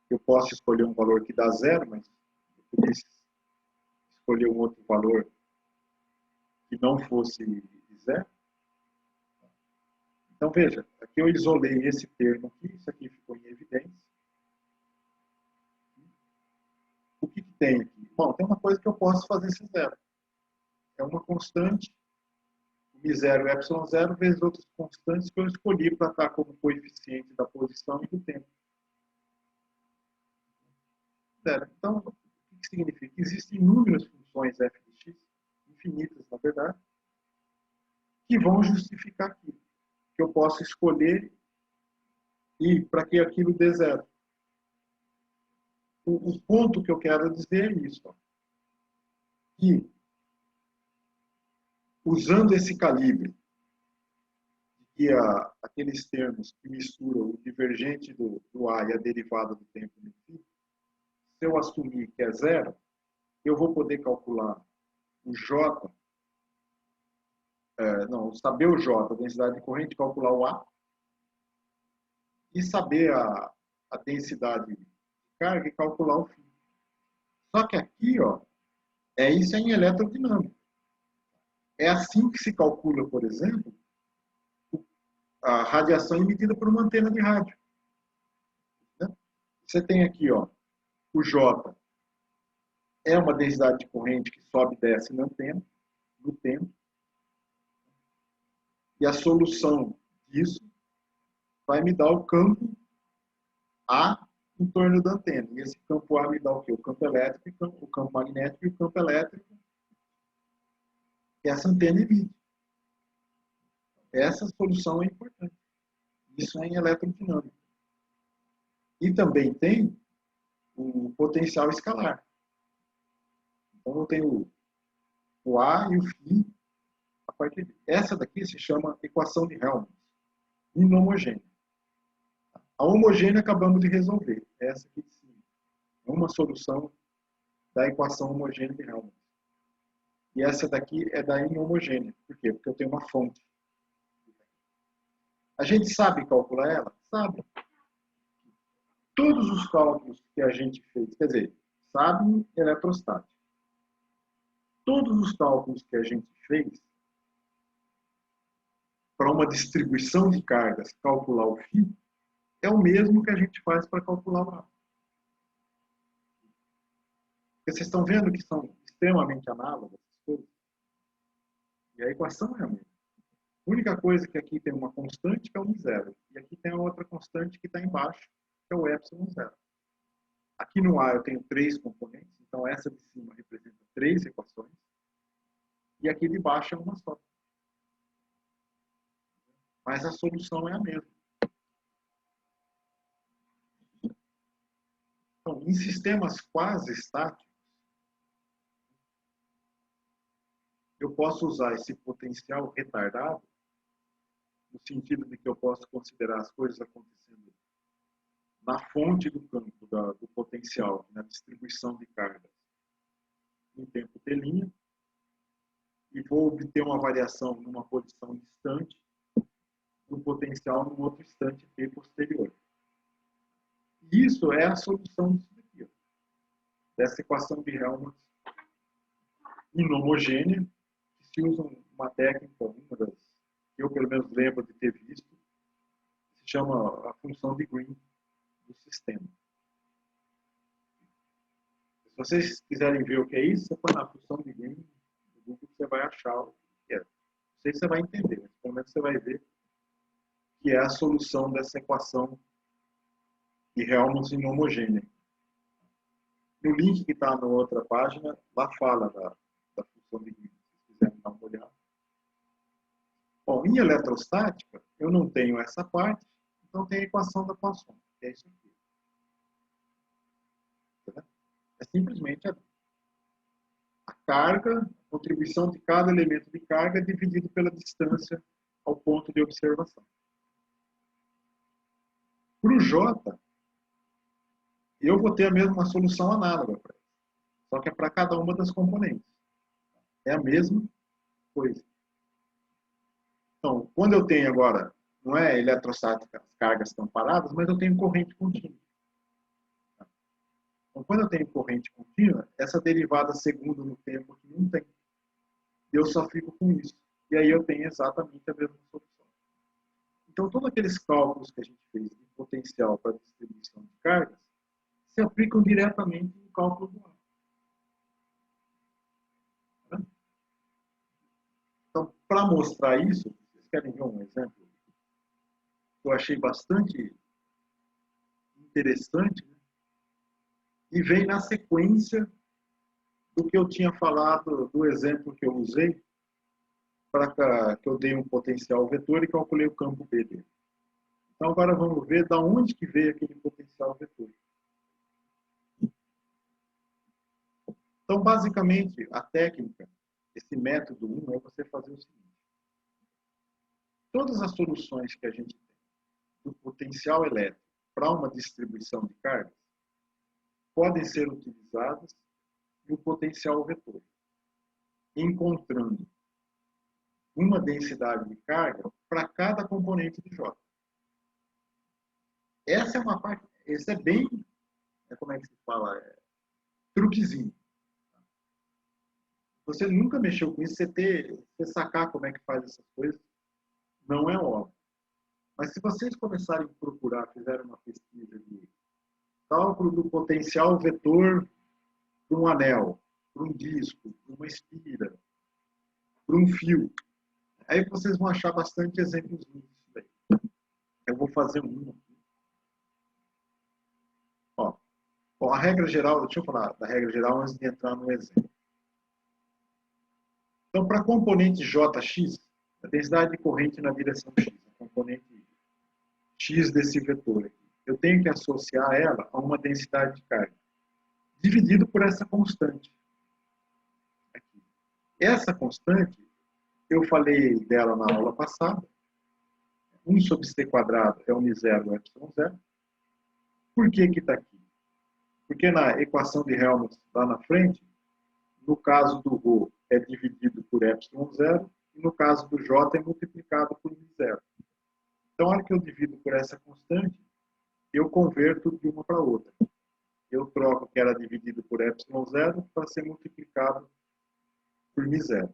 eu posso escolher um valor que dá zero, mas eu poderia escolher um outro valor que não fosse zero. Então, veja, aqui eu isolei esse termo aqui, isso aqui ficou em evidência. O que tem aqui? Bom, tem uma coisa que eu posso fazer esse zero. É uma constante, μ0 e ε0, vezes outras constantes que eu escolhi para estar como coeficiente da posição e do tempo. Zero. Então, o que significa? Existem inúmeras funções f de x, infinitas, na verdade, que vão justificar aquilo. Que eu posso escolher e para que aquilo dê zero. O ponto que eu quero dizer é isso. Ó, que, usando esse calibre, que aqueles termos que misturam o divergente do A e a derivada do tempo no φ, se eu assumir que é zero, eu vou poder calcular o J, saber o J, a densidade de corrente, calcular o A, e saber a densidade de carga e calcular o φ. Só que aqui, ó, isso é em eletrodinâmica. É assim que se calcula, por exemplo, a radiação emitida por uma antena de rádio. Né? Você tem aqui, ó, o J é uma densidade de corrente que sobe e desce na antena, no tempo. E a solução disso vai me dar o campo A em torno da antena. E esse campo A me dá o quê? O campo elétrico, o campo magnético e o campo elétrico que essa antena emite. Essa solução é importante. Isso é em eletrodinâmica. E também tem o potencial escalar. Então, eu tenho o A e o φ a partir de... Essa daqui se chama equação de Helmholtz, inhomogênea. A homogênea acabamos de resolver. Essa aqui de cima. É uma solução da equação homogênea de Helmholtz. E essa daqui é da inhomogênea. Por quê? Porque eu tenho uma fonte. A gente sabe calcular ela? Sabe. Todos os cálculos que a gente fez, quer dizer, sabe eletrostática. Todos os cálculos que a gente fez para uma distribuição de cargas, calcular o φ, é o mesmo que a gente faz para calcular o A. Porque vocês estão vendo que são extremamente análogas as coisas. E a equação é a mesma. A única coisa que aqui tem uma constante, que é o μ0. E aqui tem a outra constante que está embaixo, que é o ε0. Aqui no A eu tenho 3 componentes, então essa de cima representa 3 equações. E aqui de baixo é uma só. Mas a solução é a mesma. Então, em sistemas quase estáticos, eu posso usar esse potencial retardado, no sentido de que eu posso considerar as coisas acontecendo na fonte do campo do potencial, na distribuição de cargas, em tempo t', e vou obter uma variação numa posição distante do potencial num outro instante t posterior. E isso é a solução disso daqui, ó, dessa equação de Helmholtz inhomogênea, que se usa uma técnica, uma das que eu pelo menos lembro de ter visto, que se chama a função de Green do sistema. Se vocês quiserem ver o que é isso, você põe na função de Green no Google, você vai achar o que é. Não sei se você vai entender, mas pelo menos você vai ver que é a solução dessa equação de Helmholtz inhomogênea. No link que está na outra página, lá fala da função de Green, se quiserem dar uma olhada. Bom, em eletrostática, eu não tenho essa parte, então tem a equação da Poisson. É isso aqui. É simplesmente a carga, a contribuição de cada elemento de carga dividido pela distância ao ponto de observação. Para o J, eu vou ter a mesma solução análoga para ele, só que é para cada uma das componentes. É a mesma coisa. Então, quando eu tenho agora, não é eletrostática, as cargas estão paradas, mas eu tenho corrente contínua. Então, quando eu tenho corrente contínua, essa derivada segunda no tempo aqui não tem. Eu só fico com isso. E aí eu tenho exatamente a mesma solução. Então, todos aqueles cálculos que a gente fez de potencial para distribuição de cargas se aplicam diretamente no cálculo do ar. Então, para mostrar isso, vocês querem ver um exemplo que eu achei bastante interessante, né? E vem na sequência do que eu tinha falado, do exemplo que eu usei, para que eu dei um potencial vetor e calculei o campo B dele. Então, agora vamos ver de onde que veio aquele potencial vetor. Então, basicamente, a técnica, esse método 1, é você fazer o seguinte. Todas as soluções que a gente tem do potencial elétrico para uma distribuição de cargas podem ser utilizadas no potencial vetor, encontrando uma densidade de carga para cada componente de J. Essa é uma parte, esse é bem, como é que se fala, truquezinho. Você nunca mexeu com isso, você sacar como é que faz essas coisas, não é óbvio. Mas se vocês começarem a procurar, fizerem uma pesquisa de cálculo do potencial vetor para um anel, para um disco, para uma espira, para um fio, aí vocês vão achar bastante exemplos disso daí. Eu vou fazer um aqui. Ó, a regra geral, deixa eu falar da regra geral antes de entrar no exemplo. Então, para a componente Jx, a densidade de corrente na direção x, a componente x desse vetor aqui, eu tenho que associar ela a uma densidade de carga, dividido por essa constante. Aqui. Essa constante, eu falei dela na aula passada, 1 sobre c quadrado é ω0 ε0. Por que que está aqui? Porque na equação de Helmholtz, lá na frente, no caso do ρ é dividido por ε0, e no caso do J é multiplicado por μ0. Então, a hora que eu divido por essa constante, eu converto de uma para outra. Eu troco que era dividido por ε0 para ser multiplicado por μ0.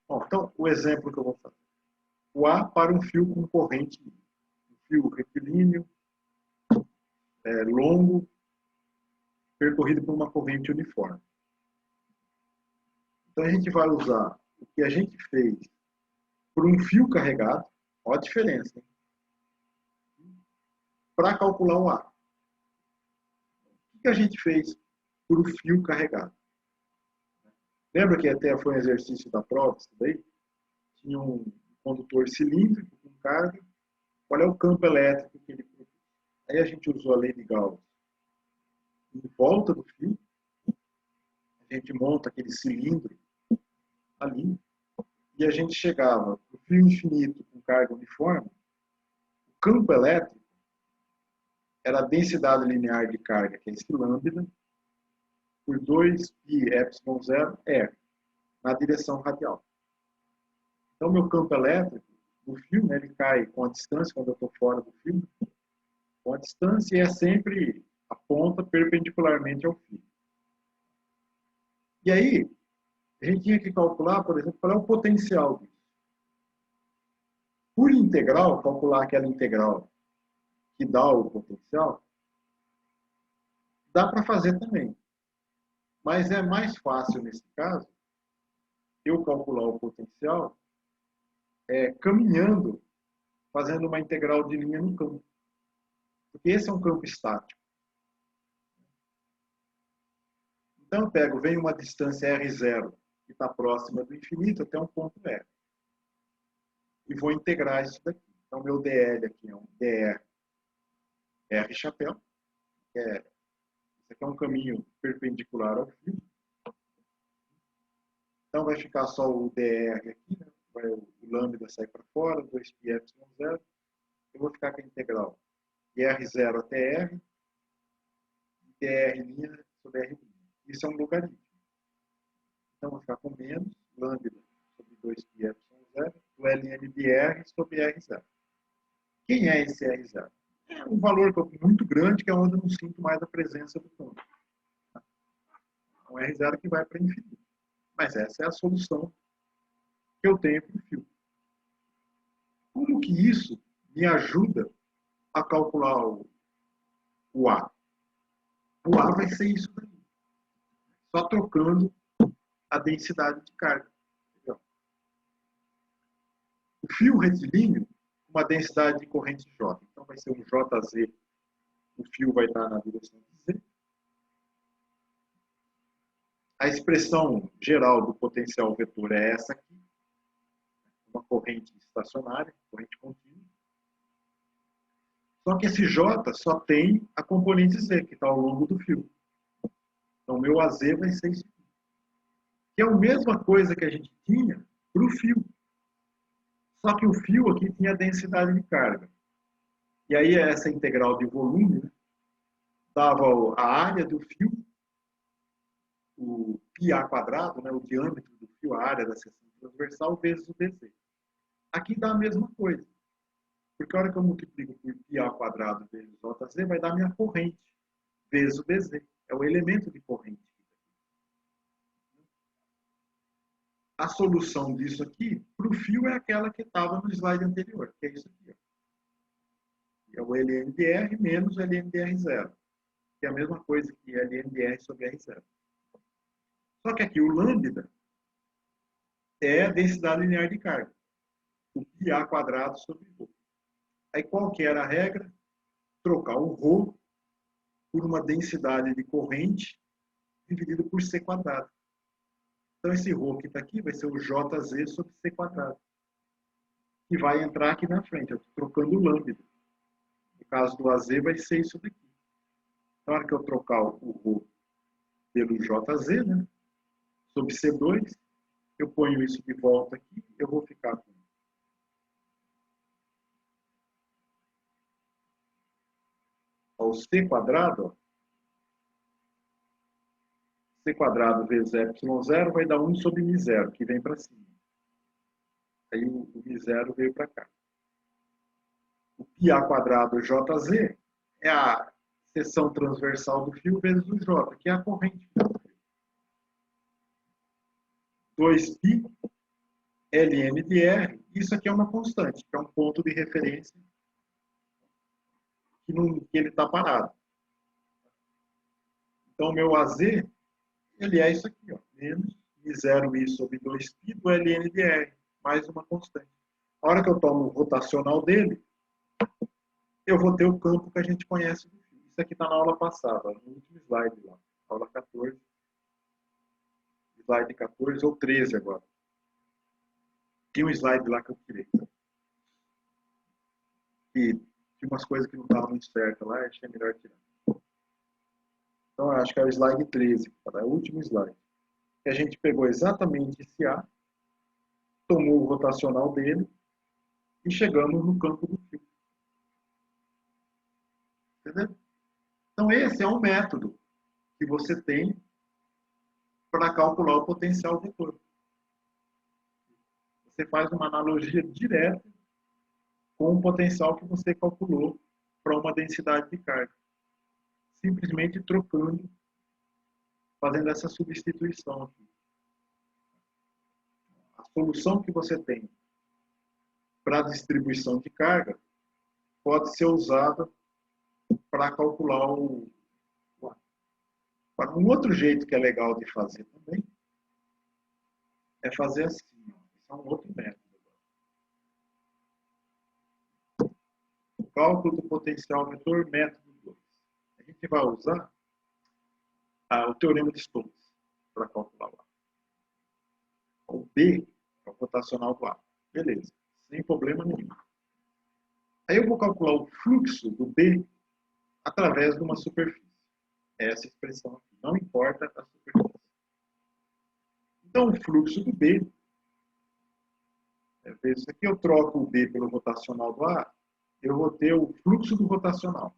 Bom, então, o exemplo que eu vou fazer. O A para um fio com corrente, um fio retilíneo, longo, percorrido por uma corrente uniforme. Então, a gente vai usar o que a gente fez por um fio carregado, olha a diferença, para calcular o A. O que a gente fez por um fio carregado? Lembra que até foi um exercício da prova, isso daí? Tinha um condutor cilíndrico com carga. Qual é o campo elétrico que ele produz? Aí a gente usou a lei de Gauss em volta do fio. A gente monta aquele cilindro ali. E a gente chegava no fio infinito com carga uniforme. O campo elétrico era a densidade linear de carga, que é esse lambda, por 2πε0 R, na direção radial. Então, meu campo elétrico, no fio, né, ele cai com a distância, quando eu estou fora do fio, com a distância, e é sempre a ponta perpendicularmente ao fio. E aí, a gente tinha que calcular, por exemplo, qual é o potencial disso. Por integral, calcular aquela integral que dá o potencial, dá para fazer também. Mas é mais fácil, nesse caso, eu calcular o potencial caminhando, fazendo uma integral de linha no campo. Porque esse é um campo estático. Então, eu pego, vem uma distância R0, que está próxima do infinito, até um ponto R. E vou integrar isso daqui. Então, meu DL aqui é um DR R chapéu. Esse aqui é um caminho perpendicular ao fio. Então, vai ficar só o DR aqui, né? O lambda sai para fora, 2πε0. Eu vou ficar com a integral de R0 até R, dr' sobre R'. Isso é um logaritmo. Então, vou ficar com menos lambda sobre 2πε0 do ln de R sobre R0. Quem é esse R0? É um valor muito grande, que é onde eu não sinto mais a presença do campo. É um R0 que vai para infinito. Mas essa é a solução que eu tenho para o fio. Como que isso me ajuda a calcular o A? O A vai ser isso daí. Só trocando a densidade de carga. O fio retilíneo, uma densidade de corrente J. Então, vai ser um JZ. O fio vai estar na direção de Z. A expressão geral do potencial vetor é essa aqui. Uma corrente estacionária, corrente contínua. Só que esse J só tem a componente Z, que está ao longo do fio. Então, meu AZ vai ser isso aqui. Que é a mesma coisa que a gente tinha para o fio. Só que o fio aqui tinha densidade de carga. E aí, essa integral de volume, né, dava a área do fio, o πa², né, o diâmetro do fio, a área da seção transversal, vezes o BZ. Aqui dá a mesma coisa. Porque a hora que eu multiplico por πa² vezes JZ, vai dar a minha corrente, vezes o BZ. É o elemento de corrente. A solução disso aqui, para o fio, é aquela que estava no slide anterior, que é isso aqui. Ó. É o ln de R menos o ln de R0, que é a mesma coisa que ln de R sobre R0. Só que aqui o lambda é a densidade linear de carga. O πa² sobre ρ. Aí qual que era a regra? Trocar o ρ por uma densidade de corrente dividido por c². Então, esse ρ que está aqui vai ser o JZ sobre c². Que vai entrar aqui na frente. Eu estou trocando o lambda. No caso do AZ, vai ser isso daqui. Na hora que eu trocar o ρ pelo JZ, né, sobre C2, eu ponho isso de volta aqui, eu vou ficar com o C², ó. C² vezes ε0 vai dar 1 sobre μ0, que vem para cima. Aí o μ0 veio para cá. O πa² JZ é a seção transversal do fio vezes o J, que é a corrente do fio. 2π ln de R, isso aqui é uma constante, que é um ponto de referência que ele está parado. Então, o meu AZ, ele é isso aqui, ó, menos μ0i sobre 2π do ln de R, mais uma constante. A hora que eu tomo o rotacional dele, eu vou ter o campo que a gente conhece do fio. Isso aqui está na aula passada, no último slide lá, aula 14. Slide 14 ou 13 agora. Tem um slide lá que eu tirei. E tinha umas coisas que não estavam muito certas lá, achei melhor tirar. Então, eu acho que é o slide 13, é o último slide. Que a gente pegou exatamente esse A, tomou o rotacional dele e chegamos no campo do fio. Entendeu? Então, esse é um método que você tem para calcular o potencial vetor. Você faz uma analogia direta com o potencial que você calculou para uma densidade de carga. Simplesmente trocando, fazendo essa substituição aqui. A solução que você tem para a distribuição de carga pode ser usada para calcular o... Um outro jeito que é legal de fazer também é fazer assim. Esse é um outro método. O cálculo do potencial vetor, método 2. A gente vai usar o teorema de Stokes para calcular o A. O B é o rotacional do A. Beleza, sem problema nenhum. Aí eu vou calcular o fluxo do B através de uma superfície. É essa expressão aqui. Não importa a superfície. Então, o fluxo do B, vezes aqui eu troco o B pelo rotacional do A, eu vou ter o fluxo do rotacional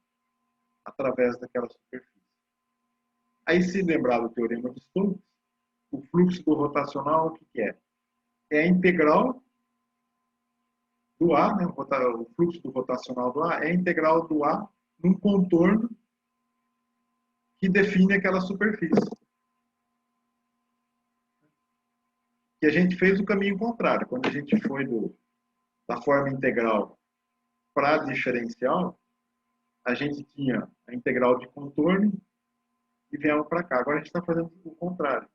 através daquela superfície. Aí, se lembrar do teorema de Stokes, o fluxo do rotacional, o que é? É a integral do A, né? O fluxo do rotacional do A é a integral do A num contorno que define aquela superfície. Que a gente fez o caminho contrário. Quando a gente foi da forma integral para a diferencial, a gente tinha a integral de contorno e viemos para cá. Agora a gente está fazendo o contrário.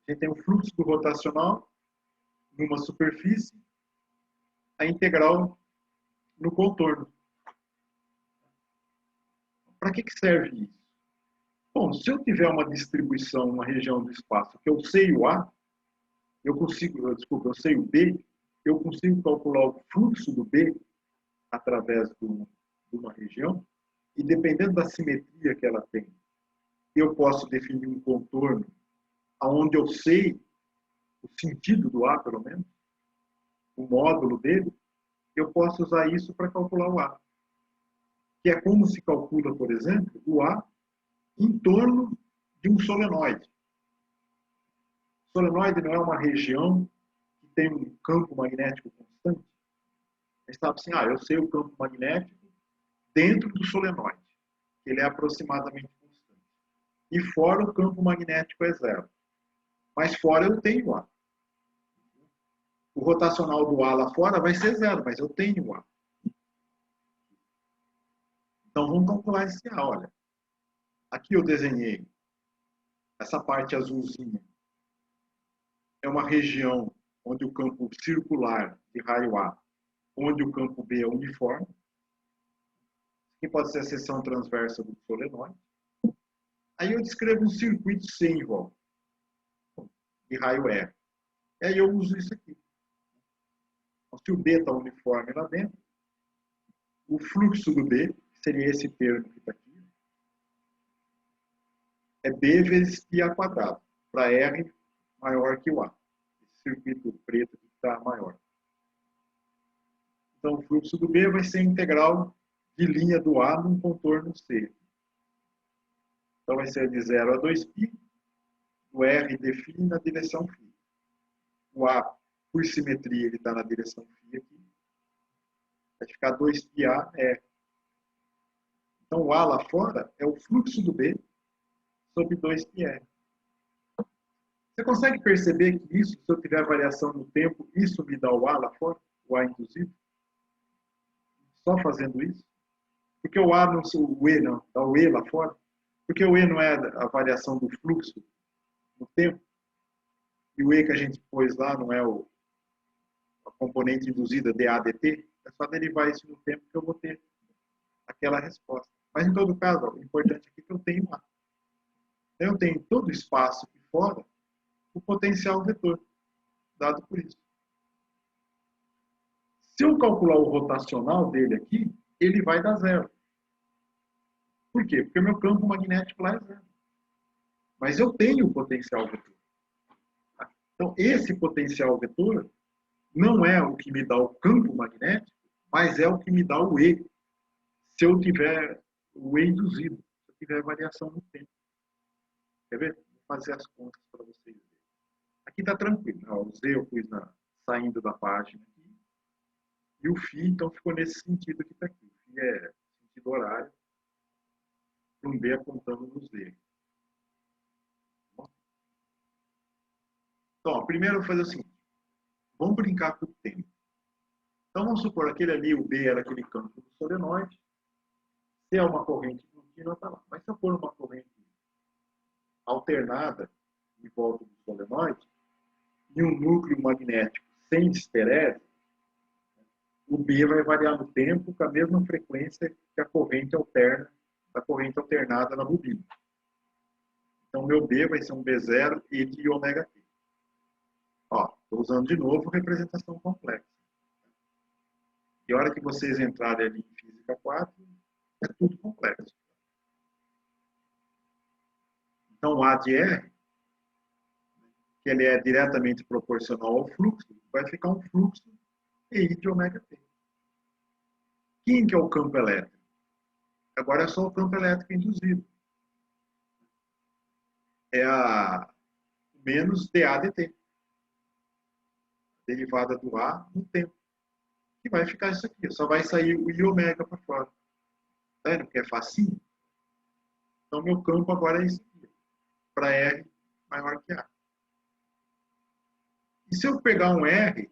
A gente tem o fluxo do rotacional numa superfície, a integral no contorno. Para que serve isso? Bom, se eu tiver uma distribuição, uma região do espaço que eu sei o A, eu sei o B, eu consigo calcular o fluxo do B através de uma região, e dependendo da simetria que ela tem, eu posso definir um contorno onde eu sei o sentido do A, pelo menos, o módulo dele, eu posso usar isso para calcular o A. Que é como se calcula, por exemplo, o A em torno de um solenoide. O solenoide não é uma região que tem um campo magnético constante. A gente sabe assim, eu sei o campo magnético dentro do solenoide. Ele é aproximadamente constante. E fora o campo magnético é zero. Mas fora eu tenho A. O rotacional do A lá fora vai ser zero, mas eu tenho A. Então vamos calcular esse A, olha. Aqui eu desenhei essa parte azulzinha. É uma região onde o campo circular de raio A, onde o campo B é uniforme. Que pode ser a seção transversa do solenoide. Aí eu descrevo um circuito C em volta, de raio R. E aí eu uso isso aqui. Então, se o B está uniforme lá dentro, o fluxo do B, que seria esse termo que está aqui, é B vezes πa quadrado, para R maior que o A. Esse circuito preto que está maior. Então, o fluxo do B vai ser a integral de linha do A num contorno C. Então, vai ser de 0 a 2π. O R define na direção φ. O A, por simetria, ele está na direção φ aqui. Vai ficar 2πa R. Então, o A lá fora é o fluxo do B sobre 2πr. Você consegue perceber que isso, se eu tiver variação no tempo, isso me dá o A lá fora? O A induzido? Só fazendo isso? Porque o A não, o E não, dá o E lá fora? Porque o E não é a variação do fluxo no tempo? E o E que a gente pôs lá não é a componente induzida dA/dt? É só derivar isso no tempo que eu vou ter aquela resposta. Mas, em todo caso, o importante aqui é que eu tenho A. Então, eu tenho todo o espaço aqui fora o potencial vetor, dado por isso. Se eu calcular o rotacional dele aqui, ele vai dar zero. Por quê? Porque o meu campo magnético lá é zero. Mas eu tenho o potencial vetor. Então, esse potencial vetor não é o que me dá o campo magnético, mas é o que me dá o E, se eu tiver o E induzido, se eu tiver variação no tempo. Quer ver? Vou fazer as contas para vocês verem. Aqui está tranquilo. O Z eu pus saindo da página aqui. E o φ, então, ficou nesse sentido que está aqui. O φ é sentido horário, para um B apontando no Z. Então, primeiro eu vou fazer o seguinte. Vamos brincar com o tempo. Então, vamos supor, aquele ali, o B era aquele campo do solenoide. Se é uma corrente contínua, está lá. Mas se eu for uma corrente alternada em volta do solenoide, e um núcleo magnético sem esterese, o B vai variar no tempo com a mesma frequência que a corrente alterna, da corrente alternada na bobina. Então, meu B vai ser um B0 e de ômega t. Estou usando de novo representação complexa. E a hora que vocês entrarem ali em Física 4, é tudo complexo. Então, o A de R, que ele é diretamente proporcional ao fluxo, vai ficar um fluxo EI de ômega t. Quem que é o campo elétrico? Agora é só o campo elétrico induzido. É a menos dA dt. Derivada do A no tempo. E vai ficar isso aqui. Só vai sair o I ômega para fora. Tá vendo que é facinho? Então, meu campo agora é isso aqui. Para R maior que A. E se eu pegar um R,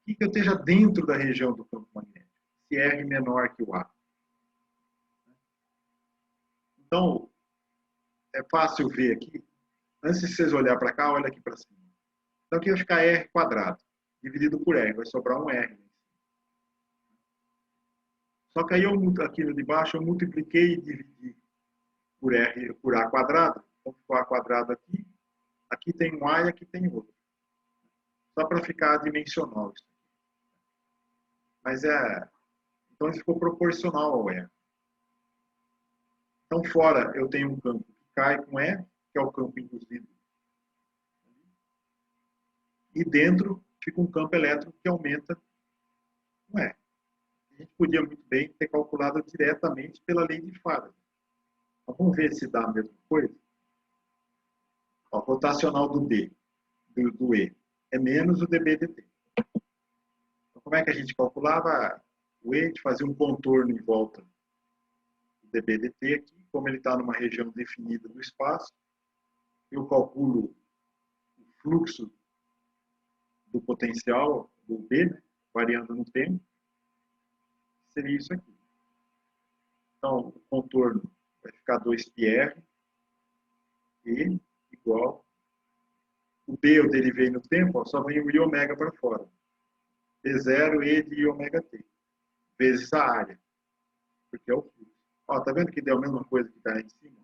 aqui que eu esteja dentro da região do campo magnético, se R menor que o A. Então, é fácil ver aqui. Antes de vocês olharem para cá, olha aqui para cima. Então, aqui vai ficar R quadrado, dividido por R. Vai sobrar um R. Só que aí, aqui de baixo, eu multipliquei e dividi por R, por A quadrado. Então, ficou A quadrado aqui. Aqui tem um A e aqui tem outro. Só para ficar dimensional isso. Mas então, isso ficou proporcional ao R. Então, fora, eu tenho um campo que cai com E, que é o campo induzido. E dentro fica um campo elétrico que aumenta com E. A gente podia muito bem ter calculado diretamente pela lei de Faraday. Então, vamos ver se dá a mesma coisa. O rotacional do D, do E, é menos o dB dt. Então, como é que a gente calculava o E? A gente fazia um contorno em volta do dB dt aqui. Como ele está numa região definida do espaço, eu calculo o fluxo do potencial do B, né, variando no tempo, seria isso aqui. Então, o contorno vai ficar 2πr, E igual. O B eu derivei no tempo, ó, só vem o I ômega para fora. B0 E de I ômega t, vezes a área, porque é o fluxo. Ó, tá vendo que deu a mesma coisa que está aí em cima?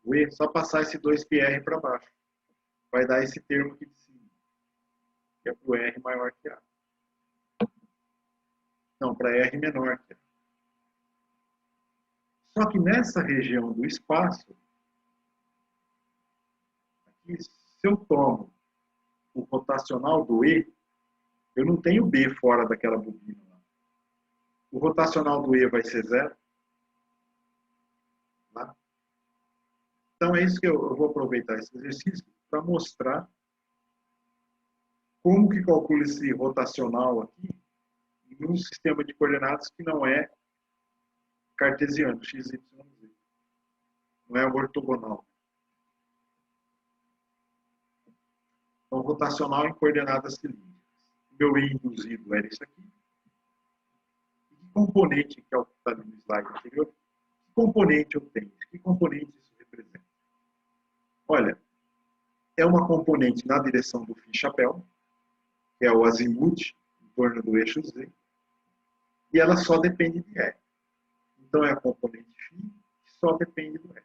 O E, só passar esse 2πr para baixo. Vai dar esse termo aqui de cima, que é para o R maior que A. Não, para R menor que A. Só que nessa região do espaço, aqui, se eu tomo o rotacional do E, eu não tenho B fora daquela bobina lá. O rotacional do E vai ser zero. Tá? Então é isso que eu vou aproveitar esse exercício para mostrar como que calcula esse rotacional aqui num sistema de coordenadas que não é cartesiano, x, y, z. Não é ortogonal. Então, rotacional em coordenadas cilíndricas. Meu E induzido era isso aqui. E que componente, que é o que está no slide anterior, que componente eu tenho? Que componente isso representa? Olha, é uma componente na direção do φ-chapéu, que é o azimuth em torno do eixo Z, e ela só depende de R. Então, é a componente φ que só depende do R.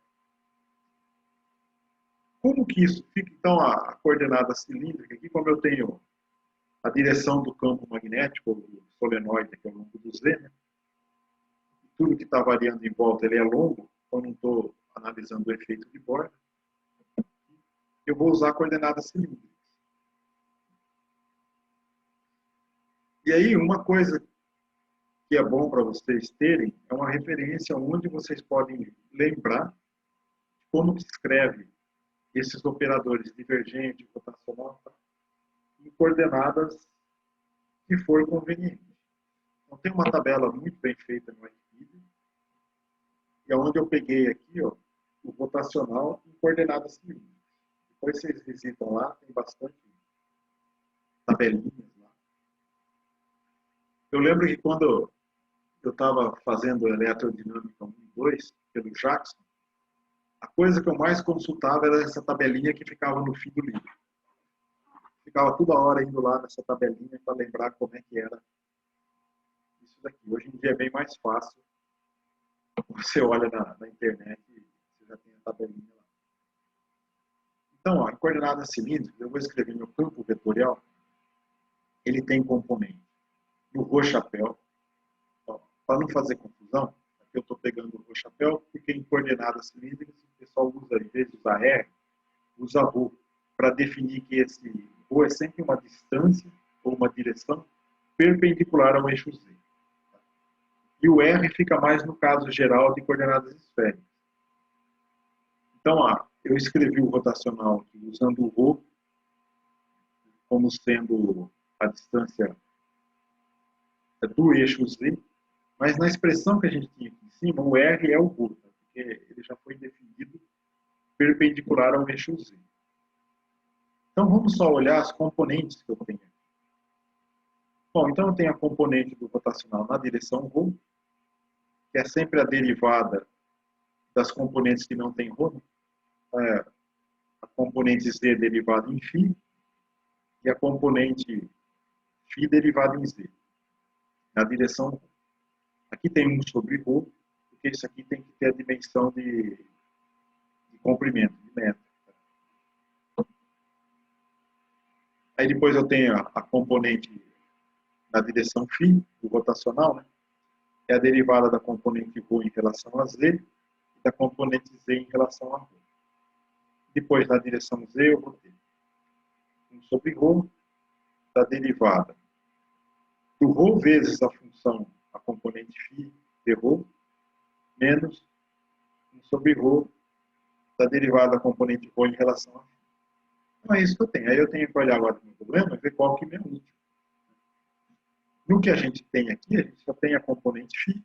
Como que isso fica, então, a coordenada cilíndrica aqui, como eu tenho a direção do campo magnético, do solenoide aqui ao longo do Z, né? Tudo que está variando em volta ele é longo, então não estou analisando o efeito de borda. Eu vou usar coordenadas cilíndricas. E aí, uma coisa que é bom para vocês terem é uma referência onde vocês podem lembrar como que escreve esses operadores divergente, rotacional, em coordenadas que for conveniente. Então, tem uma tabela muito bem feita no Wikipedia, e é onde eu peguei aqui, ó, o rotacional em coordenadas cilíndricas. Depois vocês visitam lá, tem bastante tabelinhas lá. Eu lembro que quando eu estava fazendo Eletrodinâmica 1 e 2, pelo Jackson, a coisa que eu mais consultava era essa tabelinha que ficava no fim do livro. Ficava toda hora indo lá nessa tabelinha para lembrar como é que era isso daqui. Hoje em dia é bem mais fácil. Você olha na internet e você já tem a tabelinha lá. Então, ó, em coordenadas cilíndricas, eu vou escrever meu campo vetorial. Ele tem componente. do Rho chapéu. Para não fazer confusão, aqui eu estou pegando o Rho chapéu, porque em coordenadas cilíndricas o pessoal usa, em vez de usar R, usa Rho, para definir que esse Rho é sempre uma distância ou uma direção perpendicular ao eixo Z. E o R fica mais no caso geral de coordenadas esféricas. Então, eu escrevi o rotacional aqui usando o Rho como sendo a distância do eixo Z, mas na expressão que a gente tinha aqui em cima, o R é o Rho, porque ele já foi definido perpendicular ao eixo Z. Então, vamos só olhar as componentes que eu tenho aqui. Bom, então eu tenho a componente do rotacional na direção Rho, que é sempre a derivada das componentes que não tem Rho, a componente Z derivada em φ e a componente φ derivada em Z, na direção Rho. Aqui tem 1 sobre Rho, porque isso aqui tem que ter a dimensão de comprimento, de metro. Aí depois eu tenho a componente na direção φ, do rotacional, né? É a derivada da componente Rho em relação a Z e da componente Z em relação a Rho. Depois, na direção Z, eu vou ter 1 sobre Rho da derivada do Rho vezes a função, a componente φ de Rho, menos 1 sobre Rho da derivada da componente Rho em relação a φ. Então é isso que eu tenho. Aí eu tenho que olhar agora para o meu problema e ver qual que me é útil. No que a gente tem aqui, a gente só tem a componente φ.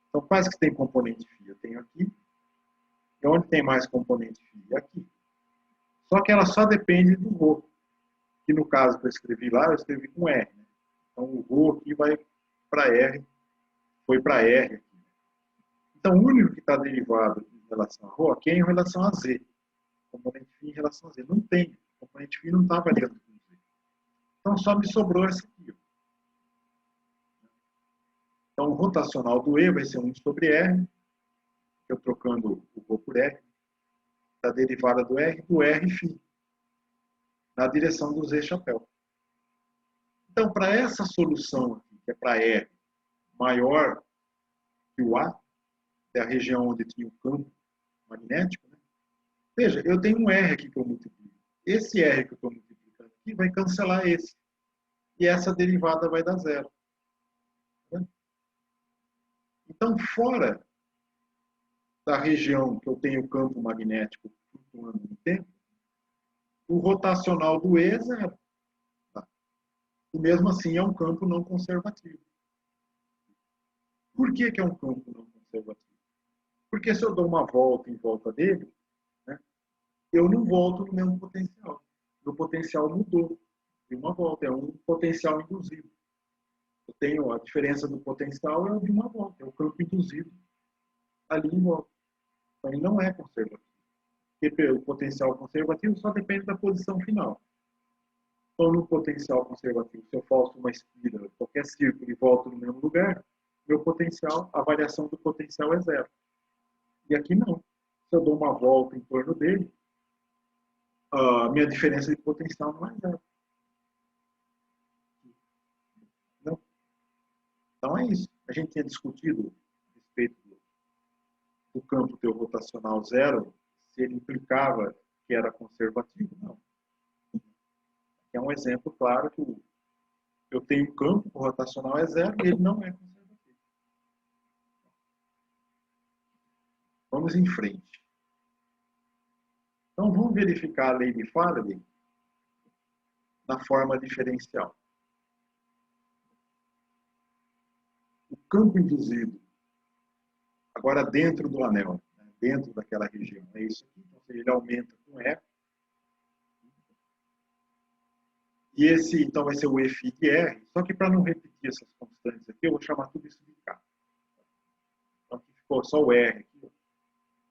Então, quais que tem componente φ? Eu tenho aqui. E onde tem mais componente φ? Aqui. Só que ela só depende do Rho. Que no caso que eu escrevi lá, eu escrevi com R. Né? Então, o Rho aqui vai para R. Foi para R aqui. Então, o único que está derivado em relação a Rho aqui é em relação a Z. Componente φ em relação a Z. Não tem. O componente φ não está variando com Z. Então, só me sobrou essa aqui. Então, o rotacional do E vai ser 1 sobre R, eu trocando o Rho por R, da derivada do R φ, na direção do Z chapéu. Então, para essa solução aqui, que é para R maior que o A, que é a região onde tinha o campo magnético, né? Veja, eu tenho um R aqui que eu multiplico. Esse R que eu estou multiplicando aqui vai cancelar esse. E essa derivada vai dar zero. Então, fora da região que eu tenho o campo magnético flutuando no tempo, o rotacional do E é zero. Tá? E mesmo assim é um campo não conservativo. Por que é um campo não conservativo? Porque se eu dou uma volta em volta dele, né, eu não volto no mesmo potencial. O potencial mudou de uma volta, é um potencial induzido. Eu tenho a diferença do potencial é de uma volta, é o campo induzido ali em volta. Então, ele não é conservativo. Porque o potencial conservativo só depende da posição final. Então, no potencial conservativo, se eu faço uma espira, qualquer círculo e volto no mesmo lugar, meu potencial, a variação do potencial é zero. E aqui não. Se eu dou uma volta em torno dele, a minha diferença de potencial não é zero. Não. Então é isso. A gente tinha discutido a respeito do campo teu rotacional zero, se ele implicava que era conservativo. Não. É um exemplo claro que eu tenho um campo, o rotacional é zero e ele não é conservativo. Vamos em frente. Então, vamos verificar a lei de Faraday na forma diferencial. O campo induzido, agora dentro do anel, né, dentro daquela região, é isso aqui. Então, ele aumenta com E. E esse, então, vai ser o Eφ de R. Só que para não repetir essas constantes aqui, eu vou chamar tudo isso de K. Então, aqui ficou só o R. Aqui.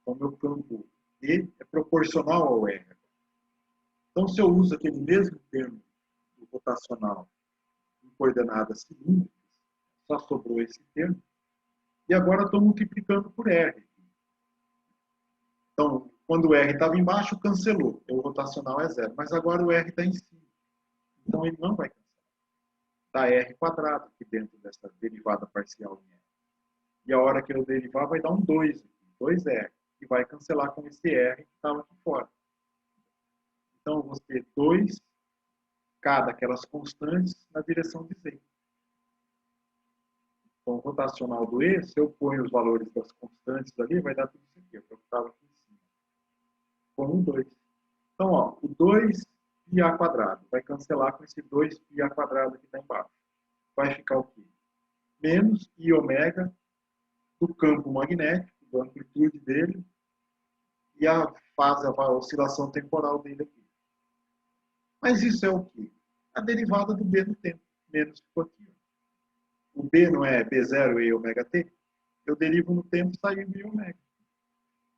Então, meu campo E é proporcional ao R. Então, se eu uso aquele mesmo termo do rotacional em coordenadas cilíndricas, só sobrou esse termo. E agora estou multiplicando por R. Então, quando o R estava embaixo, cancelou. O rotacional é zero. Mas agora o R está em cima. Então, ele não vai cancelar. da R quadrado aqui dentro dessa derivada parcial em R. E a hora que eu derivar vai dar um 2, 2R, e vai cancelar com esse R que estava aqui fora. Então, eu vou ter 2 cada aquelas constantes na direção de Z. Então, o rotacional do E, se eu ponho os valores das constantes ali, vai dar tudo isso aqui, que eu estava aqui em cima. Com um 2. Então, ó, o 2πa quadrado vai cancelar com esse 2πa quadrado que está embaixo. Vai ficar o quê? Menos I ômega do campo magnético, da amplitude dele, e a fase, a oscilação temporal dele aqui. Mas isso é o quê? A derivada do B no tempo. Menos ficou aqui. Ó. O B não é B0 e ômega t? Eu derivo no tempo saindo em ômega.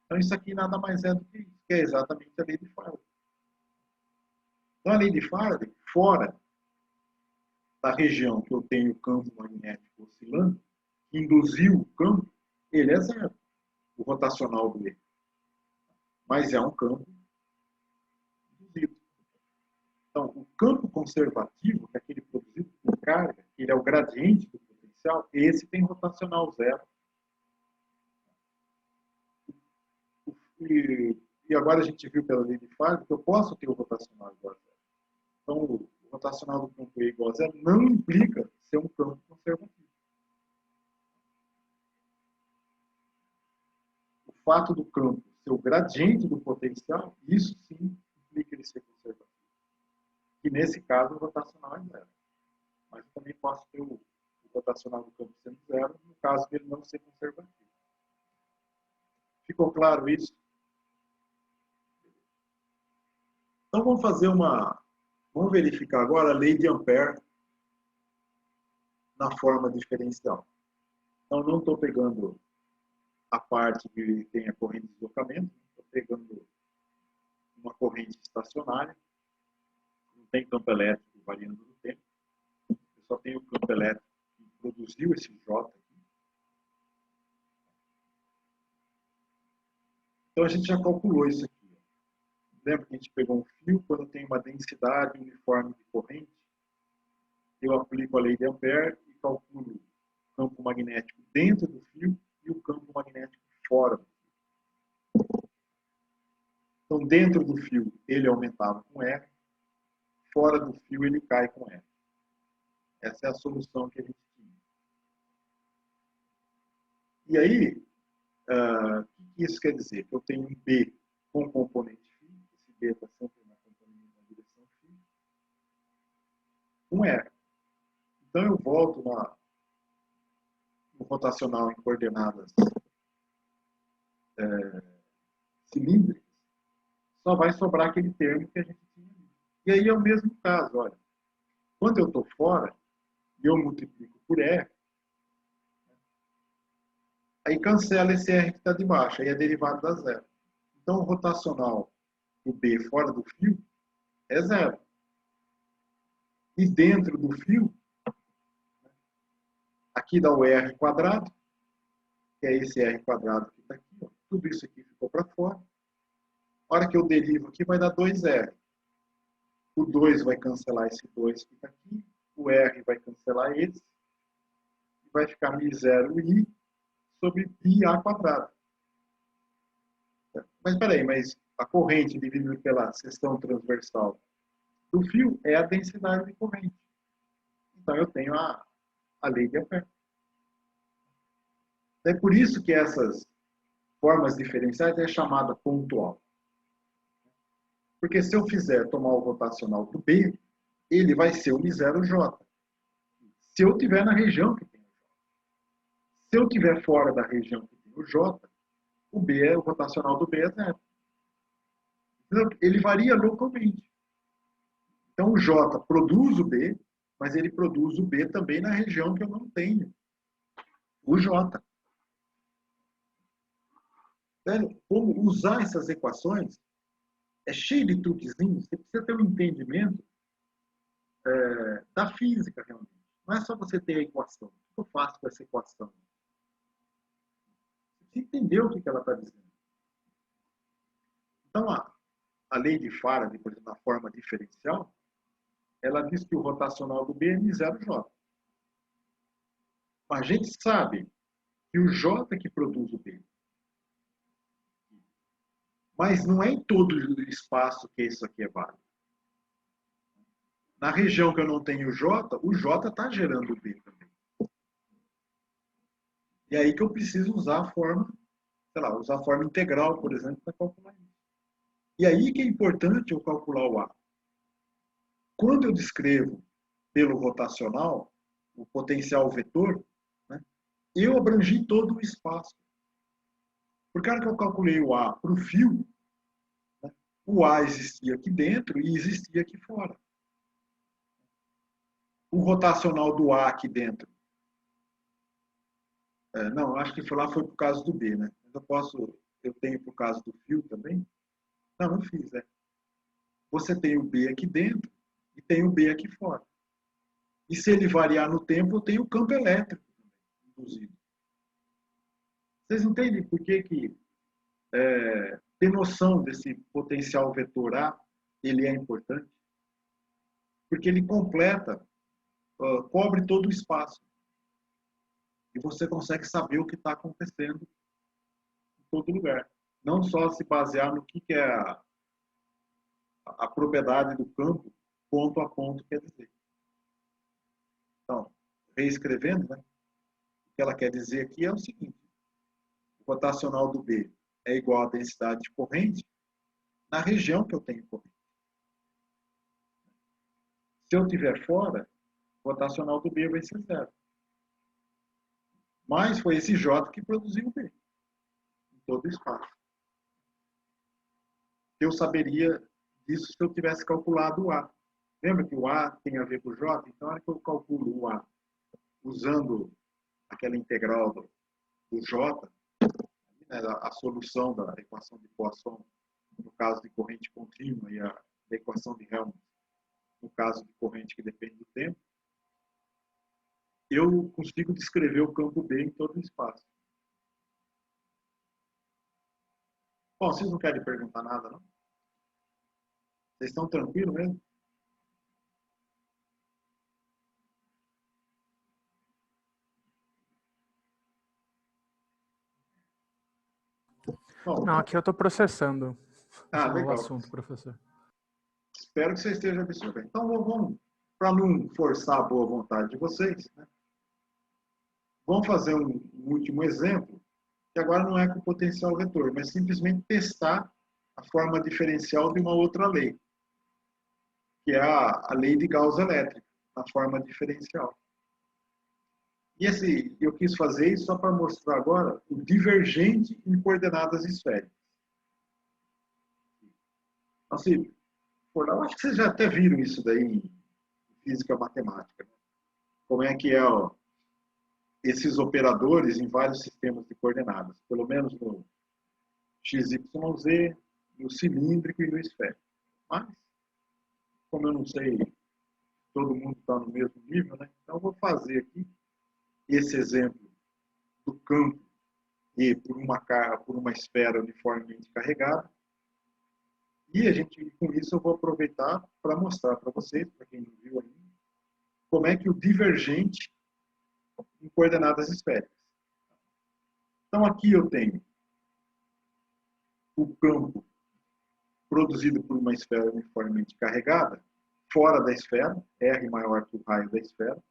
Então isso aqui nada mais é do que isso, que é exatamente a lei de Faraday. Então a lei de Faraday, fora da região que eu tenho o campo magnético oscilando, que induziu o campo, ele é zero, o rotacional do E. Mas é um campo induzido. Então, o campo conservativo, que é aquele produzido por carga, que ele é o gradiente do potencial, esse tem rotacional zero. E agora a gente viu pela lei de Faraday que eu posso ter o rotacional igual a zero. Então, o rotacional do campo E igual a zero não implica ser um campo conservativo. O fato do campo ser o gradiente do potencial, isso sim implica ele ser conservativo. E nesse caso, o rotacional é zero. Mas eu também posso ter o rotacional do campo sendo zero, no caso dele não ser conservativo. Ficou claro isso? Então vamos fazer vamos verificar agora a lei de Ampère na forma diferencial. Então não estou pegando a parte que tem a corrente de deslocamento, estou pegando uma corrente estacionária, não tem campo elétrico variando no tempo, eu só tenho o campo elétrico que produziu esse J aqui. Então a gente já calculou isso aqui. Lembra que a gente pegou um fio, quando eu tenho uma densidade uniforme de corrente, eu aplico a lei de Ampère e calculo o campo magnético dentro do fio e o campo magnético fora do fio. Então, dentro do fio, ele aumentava com R, fora do fio, ele cai com R. Essa é a solução que a gente tinha. E aí, o que isso quer dizer? Que eu tenho um B com componente φ, esse B está sempre na direção φ, com R. Então, eu volto no rotacional em coordenadas cilíndricas, só vai sobrar aquele termo que a gente tinha ali. E aí é o mesmo caso, olha. Quando eu estou fora, e eu multiplico por R, aí cancela esse R que está de baixo, aí é derivado da zero. Então, o rotacional do B fora do fio é zero. E dentro do fio, aqui dá o R quadrado, que é esse R quadrado que está aqui. Ó. Tudo isso aqui ficou para fora. A hora que eu derivo aqui, vai dar 2R. O 2 vai cancelar esse 2 que está aqui. O R vai cancelar esse. E vai ficar μ0i sobre πa quadrado. Mas peraí, mas a corrente dividida pela seção transversal do fio é a densidade de corrente. Então eu tenho a lei de Ampère. É por isso que essas formas diferenciais é chamada pontual. Porque se eu fizer tomar o rotacional do B, ele vai ser o μ0j. Se eu estiver na região que tem o J. Se eu estiver fora da região que tem o J, o rotacional do B é zero. Ele varia localmente. Então o J produz o B, mas ele produz o B também na região que eu não tenho o J. Como usar essas equações é cheio de truquezinhos. Você precisa ter um entendimento da física, realmente. Não é só você ter a equação. O que eu faço com essa equação? Você precisa entender o que ela está dizendo. Então, a lei de Faraday, por exemplo, na forma diferencial, ela diz que o rotacional do B é M0J. Mas a gente sabe que o J que produz o B. Mas não é em todo o espaço que isso aqui é válido. Na região que eu não tenho o J está gerando o B também. E aí que eu preciso usar a forma, sei lá, usar a forma integral, por exemplo, para calcular isso. E aí que é importante eu calcular o A. Quando eu descrevo pelo rotacional, o potencial vetor, né, eu abrangi todo o espaço. Por causa que eu calculei o A para o fio, né, o A existia aqui dentro e existia aqui fora. O rotacional do A aqui dentro. Não, acho que lá foi por causa do B, né? Mas eu tenho por causa do fio também? Não fiz, né? Você tem o B aqui dentro e tem o B aqui fora. E se ele variar no tempo, eu tenho o campo elétrico induzido. Vocês entendem por que ter noção desse potencial vetor A, ele é importante? Porque ele completa, cobre todo o espaço. E você consegue saber o que está acontecendo em todo lugar. Não só se basear no que é a propriedade do campo, ponto a ponto, quer dizer. Então, reescrevendo, né? O que ela quer dizer aqui é o seguinte: o rotacional do B é igual à densidade de corrente na região que eu tenho corrente. Se eu estiver fora, o rotacional do B vai ser zero. Mas foi esse J que produziu o B em todo o espaço. Eu saberia disso se eu tivesse calculado o A. Lembra que o A tem a ver com o J? Então, na hora que eu calculo o A usando aquela integral do J, né, a solução da equação de Poisson, no caso de corrente contínua, e a da equação de Helmholtz, no caso de corrente que depende do tempo, eu consigo descrever o campo B em todo o espaço. Bom, vocês não querem perguntar nada, não? Vocês estão tranquilos mesmo? Bom, não, aqui eu estou processando esse novo legal. assunto, professor. Espero que você esteja absorvendo. Então, vamos, para não forçar a boa vontade de vocês, né? Vamos fazer um último exemplo, que agora não é com potencial vetor, mas simplesmente testar a forma diferencial de uma outra lei, que é a lei de Gauss elétrica, a forma diferencial. E eu quis fazer isso só para mostrar agora o divergente em coordenadas esféricas. Assim, eu acho que vocês já até viram isso daí em física matemática. Né? Como é que esses operadores em vários sistemas de coordenadas, pelo menos no XYZ, no cilíndrico e no esférico. Mas, como eu não sei, todo mundo está no mesmo nível, né? Então eu vou fazer aqui esse exemplo do campo E por uma esfera uniformemente carregada. E com isso eu vou aproveitar para mostrar para vocês, para quem não viu ainda, como é que o divergente em coordenadas esféricas. Então aqui eu tenho o campo produzido por uma esfera uniformemente carregada, fora da esfera, R maior que o raio da esfera,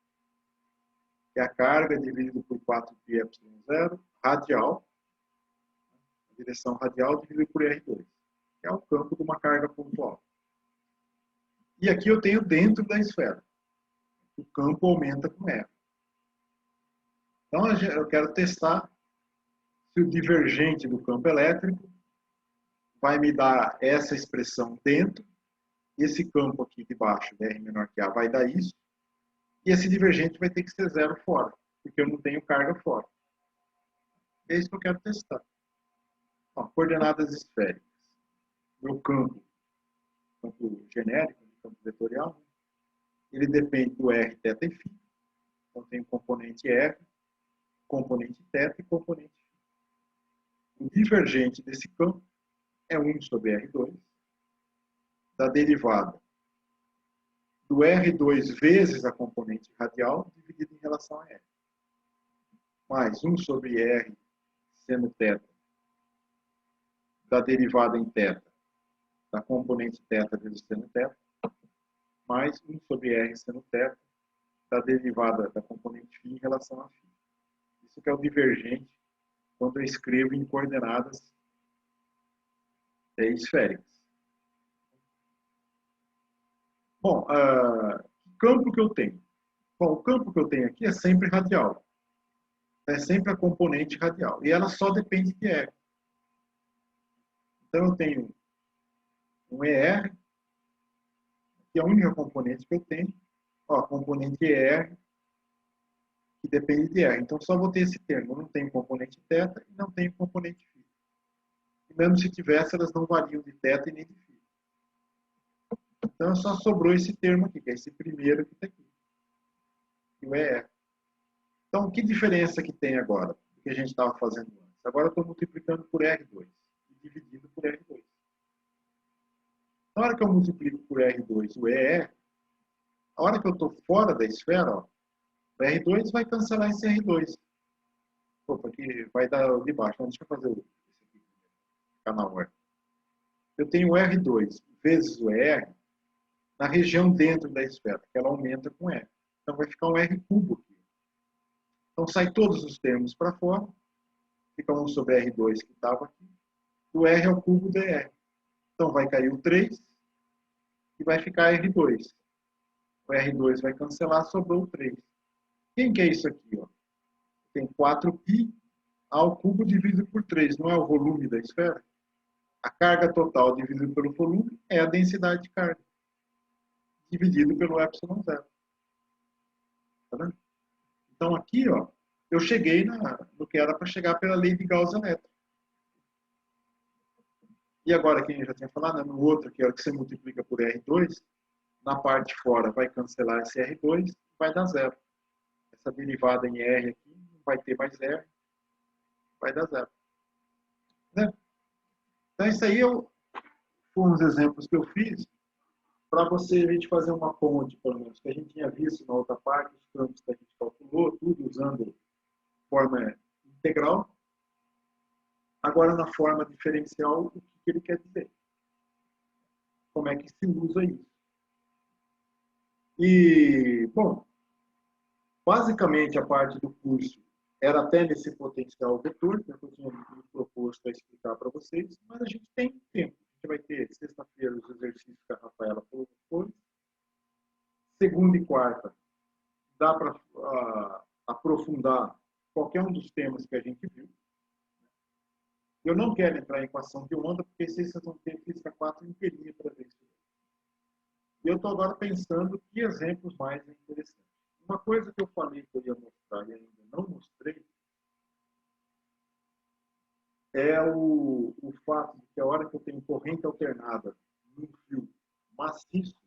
que é a carga dividido por 4πε0, radial, a direção radial dividido por R2, que é o campo de uma carga pontual. E aqui eu tenho dentro da esfera. O campo aumenta com R. Então eu quero testar se o divergente do campo elétrico vai me dar essa expressão dentro, esse campo aqui de baixo, R menor que A, vai dar isso, e esse divergente vai ter que ser zero fora, porque eu não tenho carga fora. É isso que eu quero testar. Ó, coordenadas esféricas. Meu campo genérico, campo vetorial, ele depende do R, θ e φ. Então tem o componente R, componente θ e componente φ. O divergente desse campo é 1 sobre R2, da derivada do R2 vezes a componente radial dividido em relação a R. Mais 1 sobre R seno θ da derivada em θ da componente θ vezes seno θ, mais 1 sobre R seno θ da derivada da componente φ em relação a φ. Isso que é o divergente quando eu escrevo em coordenadas esféricas. Bom, que campo que eu tenho? Bom, o campo que eu tenho aqui é sempre radial. É sempre a componente radial. E ela só depende de R. Então, eu tenho um ER, que é a única componente que eu tenho. Ó, a componente ER, que depende de R. Então, só vou ter esse termo. Eu não tenho componente θ e não tenho componente φ. E mesmo se tivesse, elas não variam de θ e nem de φ. Então, só sobrou esse termo aqui, que é esse primeiro que está aqui. O ER. Então, que diferença que tem agora do que a gente estava fazendo antes? Agora eu estou multiplicando por R2 e dividindo por R2. Na hora que eu multiplico por R2 o ER, a hora que eu estou fora da esfera, ó, o R2 vai cancelar esse R2. Opa, aqui vai dar de baixo. Então, deixa eu fazer esse aqui. Ficar na ordem. Eu tenho o R2 vezes o ER na região dentro da esfera, que ela aumenta com R. Então, vai ficar um R cubo aqui. Então, sai todos os termos para fora. Fica 1 sobre R2 que estava aqui. O R é o cubo de R. Então, vai cair o 3 e vai ficar R2. O R2 vai cancelar, sobrou o 3. Quem que é isso aqui? Ó? Tem 4π ao cubo dividido por 3. Não é o volume da esfera? A carga total dividido pelo volume é a densidade de carga. Dividido pelo epsilon zero. Tá vendo? Então, aqui, ó, eu cheguei no que era para chegar pela lei de Gauss elétrica. E agora, quem já tinha falado, no outro, que é o que você multiplica por R2, na parte de fora vai cancelar esse R2, vai dar zero. Essa derivada em R aqui não vai ter mais R, vai dar zero. Né? Então, isso aí foram os exemplos que eu fiz para a gente fazer uma ponte, pelo menos, que a gente tinha visto na outra parte, os campos que a gente calculou, tudo usando forma integral. Agora, na forma diferencial, o que ele quer dizer? Como é que se usa isso? E, bom, basicamente a parte do curso era até nesse potencial vetor, que eu tinha me proposto a explicar para vocês, mas a gente tem tempo. A gente vai ter sexta-feira os exercícios que a Rafaela propôs. Segunda e quarta dá para aprofundar qualquer um dos temas que a gente viu. Eu não quero entrar em equação de onda, porque vocês vão ter física 4 inteirinha para ver isso. E eu estou agora pensando que exemplos mais interessantes. Uma coisa que eu falei que eu ia mostrar e ainda não mostrei é o fato de que a hora que eu tenho corrente alternada num fio maciço,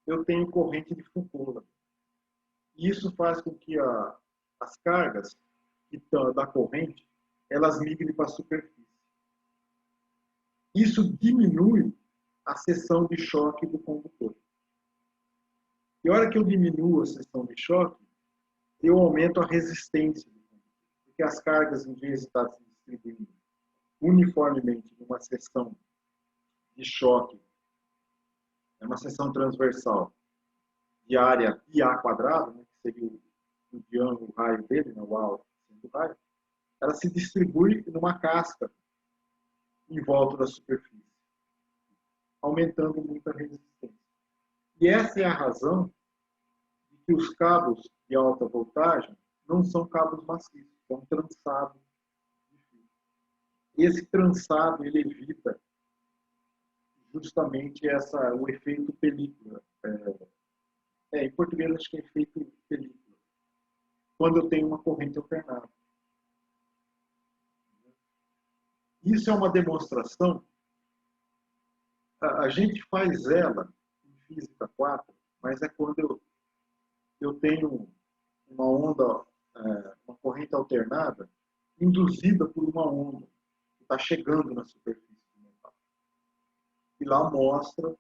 eu tenho corrente de Foucault. E isso faz com que as cargas da corrente elas migrem para a superfície. Isso diminui a seção de choque do condutor. E a hora que eu diminuo a seção de choque, eu aumento a resistência do condutor. Porque as cargas, em vez de estar se distribuindo uniformemente numa seção de choque, é uma seção transversal de área πa quadrado, né, que seria o diâmetro, o raio dele, né, o A sendo o raio, ela se distribui numa casca em volta da superfície, aumentando muito a resistência. E essa é a razão de que os cabos de alta voltagem não são cabos maciços, são trançados de fio. Esse trançado ele evita justamente o efeito película. Em português acho que é efeito película. Quando eu tenho uma corrente alternada. Isso é uma demonstração. A gente faz ela em física 4, mas é quando eu tenho uma onda, uma corrente alternada, induzida por uma onda que está chegando na superfície do metal. E lá mostra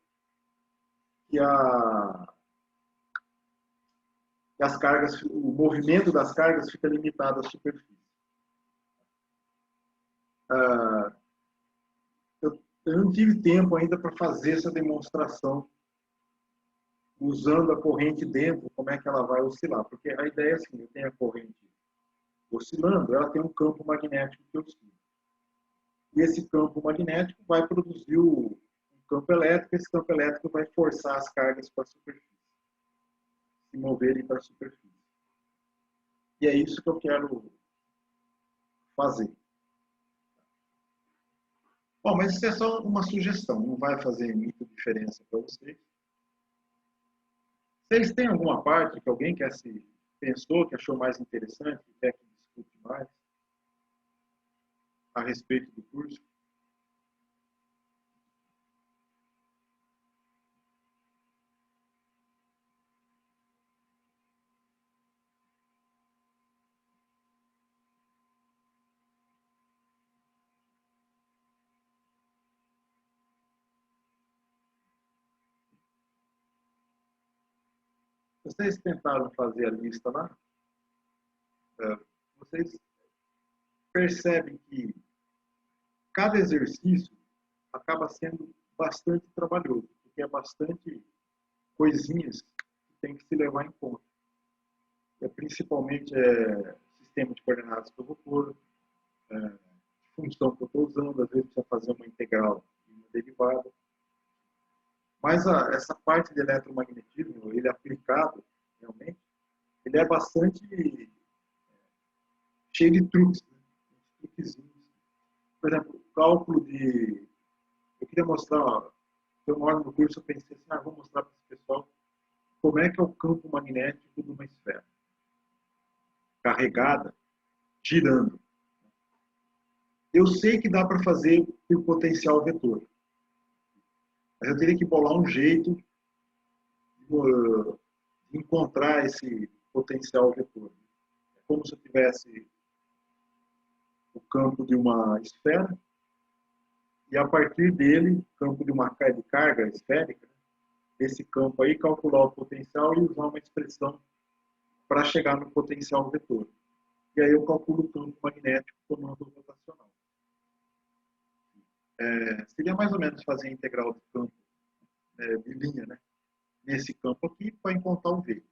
que as cargas, o movimento das cargas fica limitado à superfície. Eu não tive tempo ainda para fazer essa demonstração usando a corrente dentro, como é que ela vai oscilar. Porque a ideia é assim, eu tenho a corrente oscilando, ela tem um campo magnético que oscila. E esse campo magnético vai produzir um campo elétrico, esse campo elétrico vai forçar as cargas para a superfície, se moverem para a superfície. E é isso que eu quero fazer. Bom, mas isso é só uma sugestão, não vai fazer muita diferença para vocês. Vocês têm alguma parte que alguém pensou, que achou mais interessante, que quer que discute mais a respeito do curso? Vocês tentaram fazer a lista lá? Vocês percebem que cada exercício acaba sendo bastante trabalhoso, porque é bastante coisinhas que tem que se levar em conta. Principalmente sistema de coordenadas que eu vou pôr, função que eu estou usando, às vezes precisa fazer uma integral e uma derivada. Mas essa parte de eletromagnetismo, ele aplicado, realmente, ele é bastante cheio de truques, né? Truquezinhos. Por exemplo, o cálculo de... Eu queria mostrar, tem uma hora no curso eu pensei assim, vou mostrar para esse pessoal como é que é o campo magnético de uma esfera carregada, girando. Eu sei que dá para fazer por potencial vetor. Mas eu teria que bolar um jeito de encontrar esse potencial vetor. É como se eu tivesse o campo de uma esfera e a partir dele, campo de uma carga esférica, esse campo aí, calcular o potencial e usar uma expressão para chegar no potencial vetor. E aí eu calculo o campo magnético tomando o rotacional. Seria mais ou menos fazer a integral do campo de linha, né? Nesse campo aqui, para encontrar o V.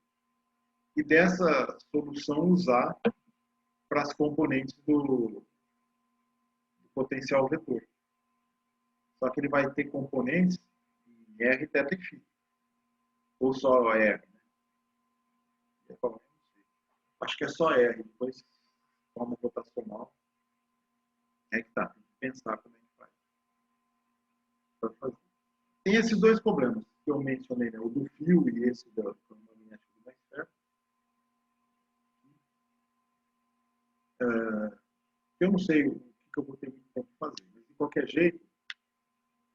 E dessa solução usar para as componentes do potencial vetor. Só que ele vai ter componentes em R, θ e φ. Ou só R, né? Acho que é só R, depois forma rotacional. É que tá, tem que pensar como é que faz. Para fazer. Tem esses dois problemas que eu mencionei, né? O do fio e esse do magnético da esfera. Eu não sei o que eu vou ter muito tempo para fazer, mas de qualquer jeito,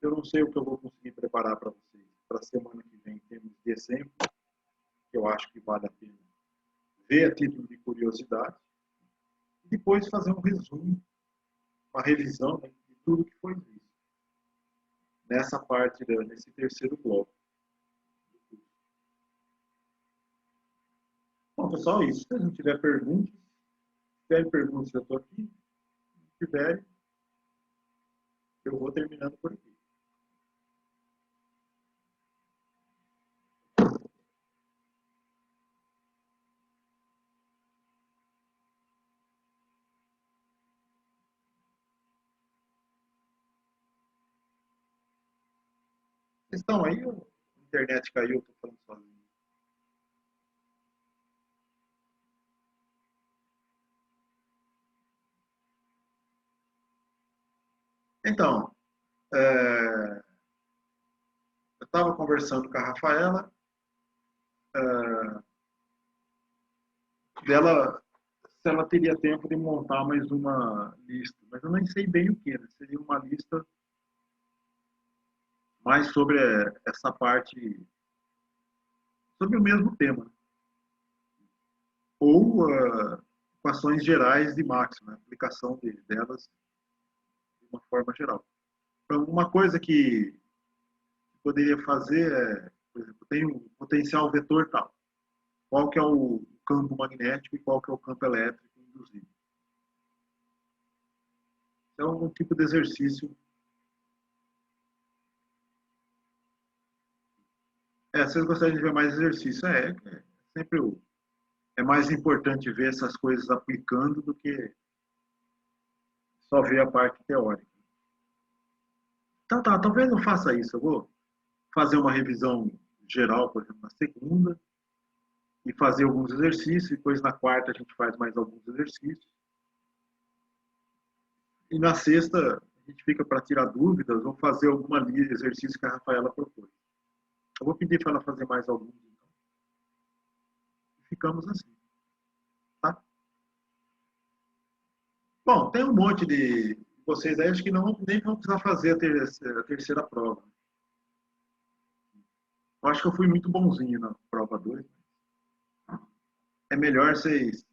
eu não sei o que eu vou conseguir preparar para vocês para a semana que vem, em termos de exemplo, que eu acho que vale a pena ver a título de curiosidade, e depois fazer um resumo, uma revisão, né, de tudo que foi visto nessa parte, nesse terceiro bloco. Bom, pessoal, é isso. Se não tiver perguntas, se tiverem perguntas, eu estou aqui. Se não tiverem, eu vou terminando por aqui. Vocês estão aí? A internet caiu, eu estou falando sozinho. Então, eu estava conversando com a Rafaela, dela, se ela teria tempo de montar mais uma lista, mas eu nem sei bem o que, né? Seria uma lista mais sobre essa parte, sobre o mesmo tema. Ou equações gerais de máxima, a aplicação delas de uma forma geral. Então, uma coisa que poderia fazer é, por exemplo, tem um potencial vetor tal. Qual que é o campo magnético e qual que é o campo elétrico induzido. É um tipo de exercício. Vocês gostariam de ver mais exercício? É sempre é mais importante ver essas coisas aplicando do que só ver a parte teórica. Então tá, talvez eu faça isso. Eu vou fazer uma revisão geral, por exemplo, na segunda, e fazer alguns exercícios, depois na quarta a gente faz mais alguns exercícios. E na sexta a gente fica para tirar dúvidas ou fazer alguma exercício que a Rafaela propôs. Eu vou pedir para ela fazer mais alguns, então. E ficamos assim. Tá? Bom, tem um monte de vocês aí, acho que nem vão precisar fazer a terceira prova. Eu acho que eu fui muito bonzinho na prova 2. É melhor vocês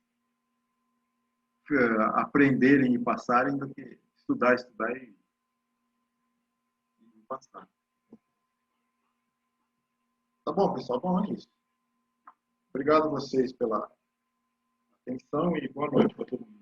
aprenderem e passarem do que estudar e passar. Tá bom, pessoal? Bom, é isso. Obrigado a vocês pela atenção e boa noite para todo mundo.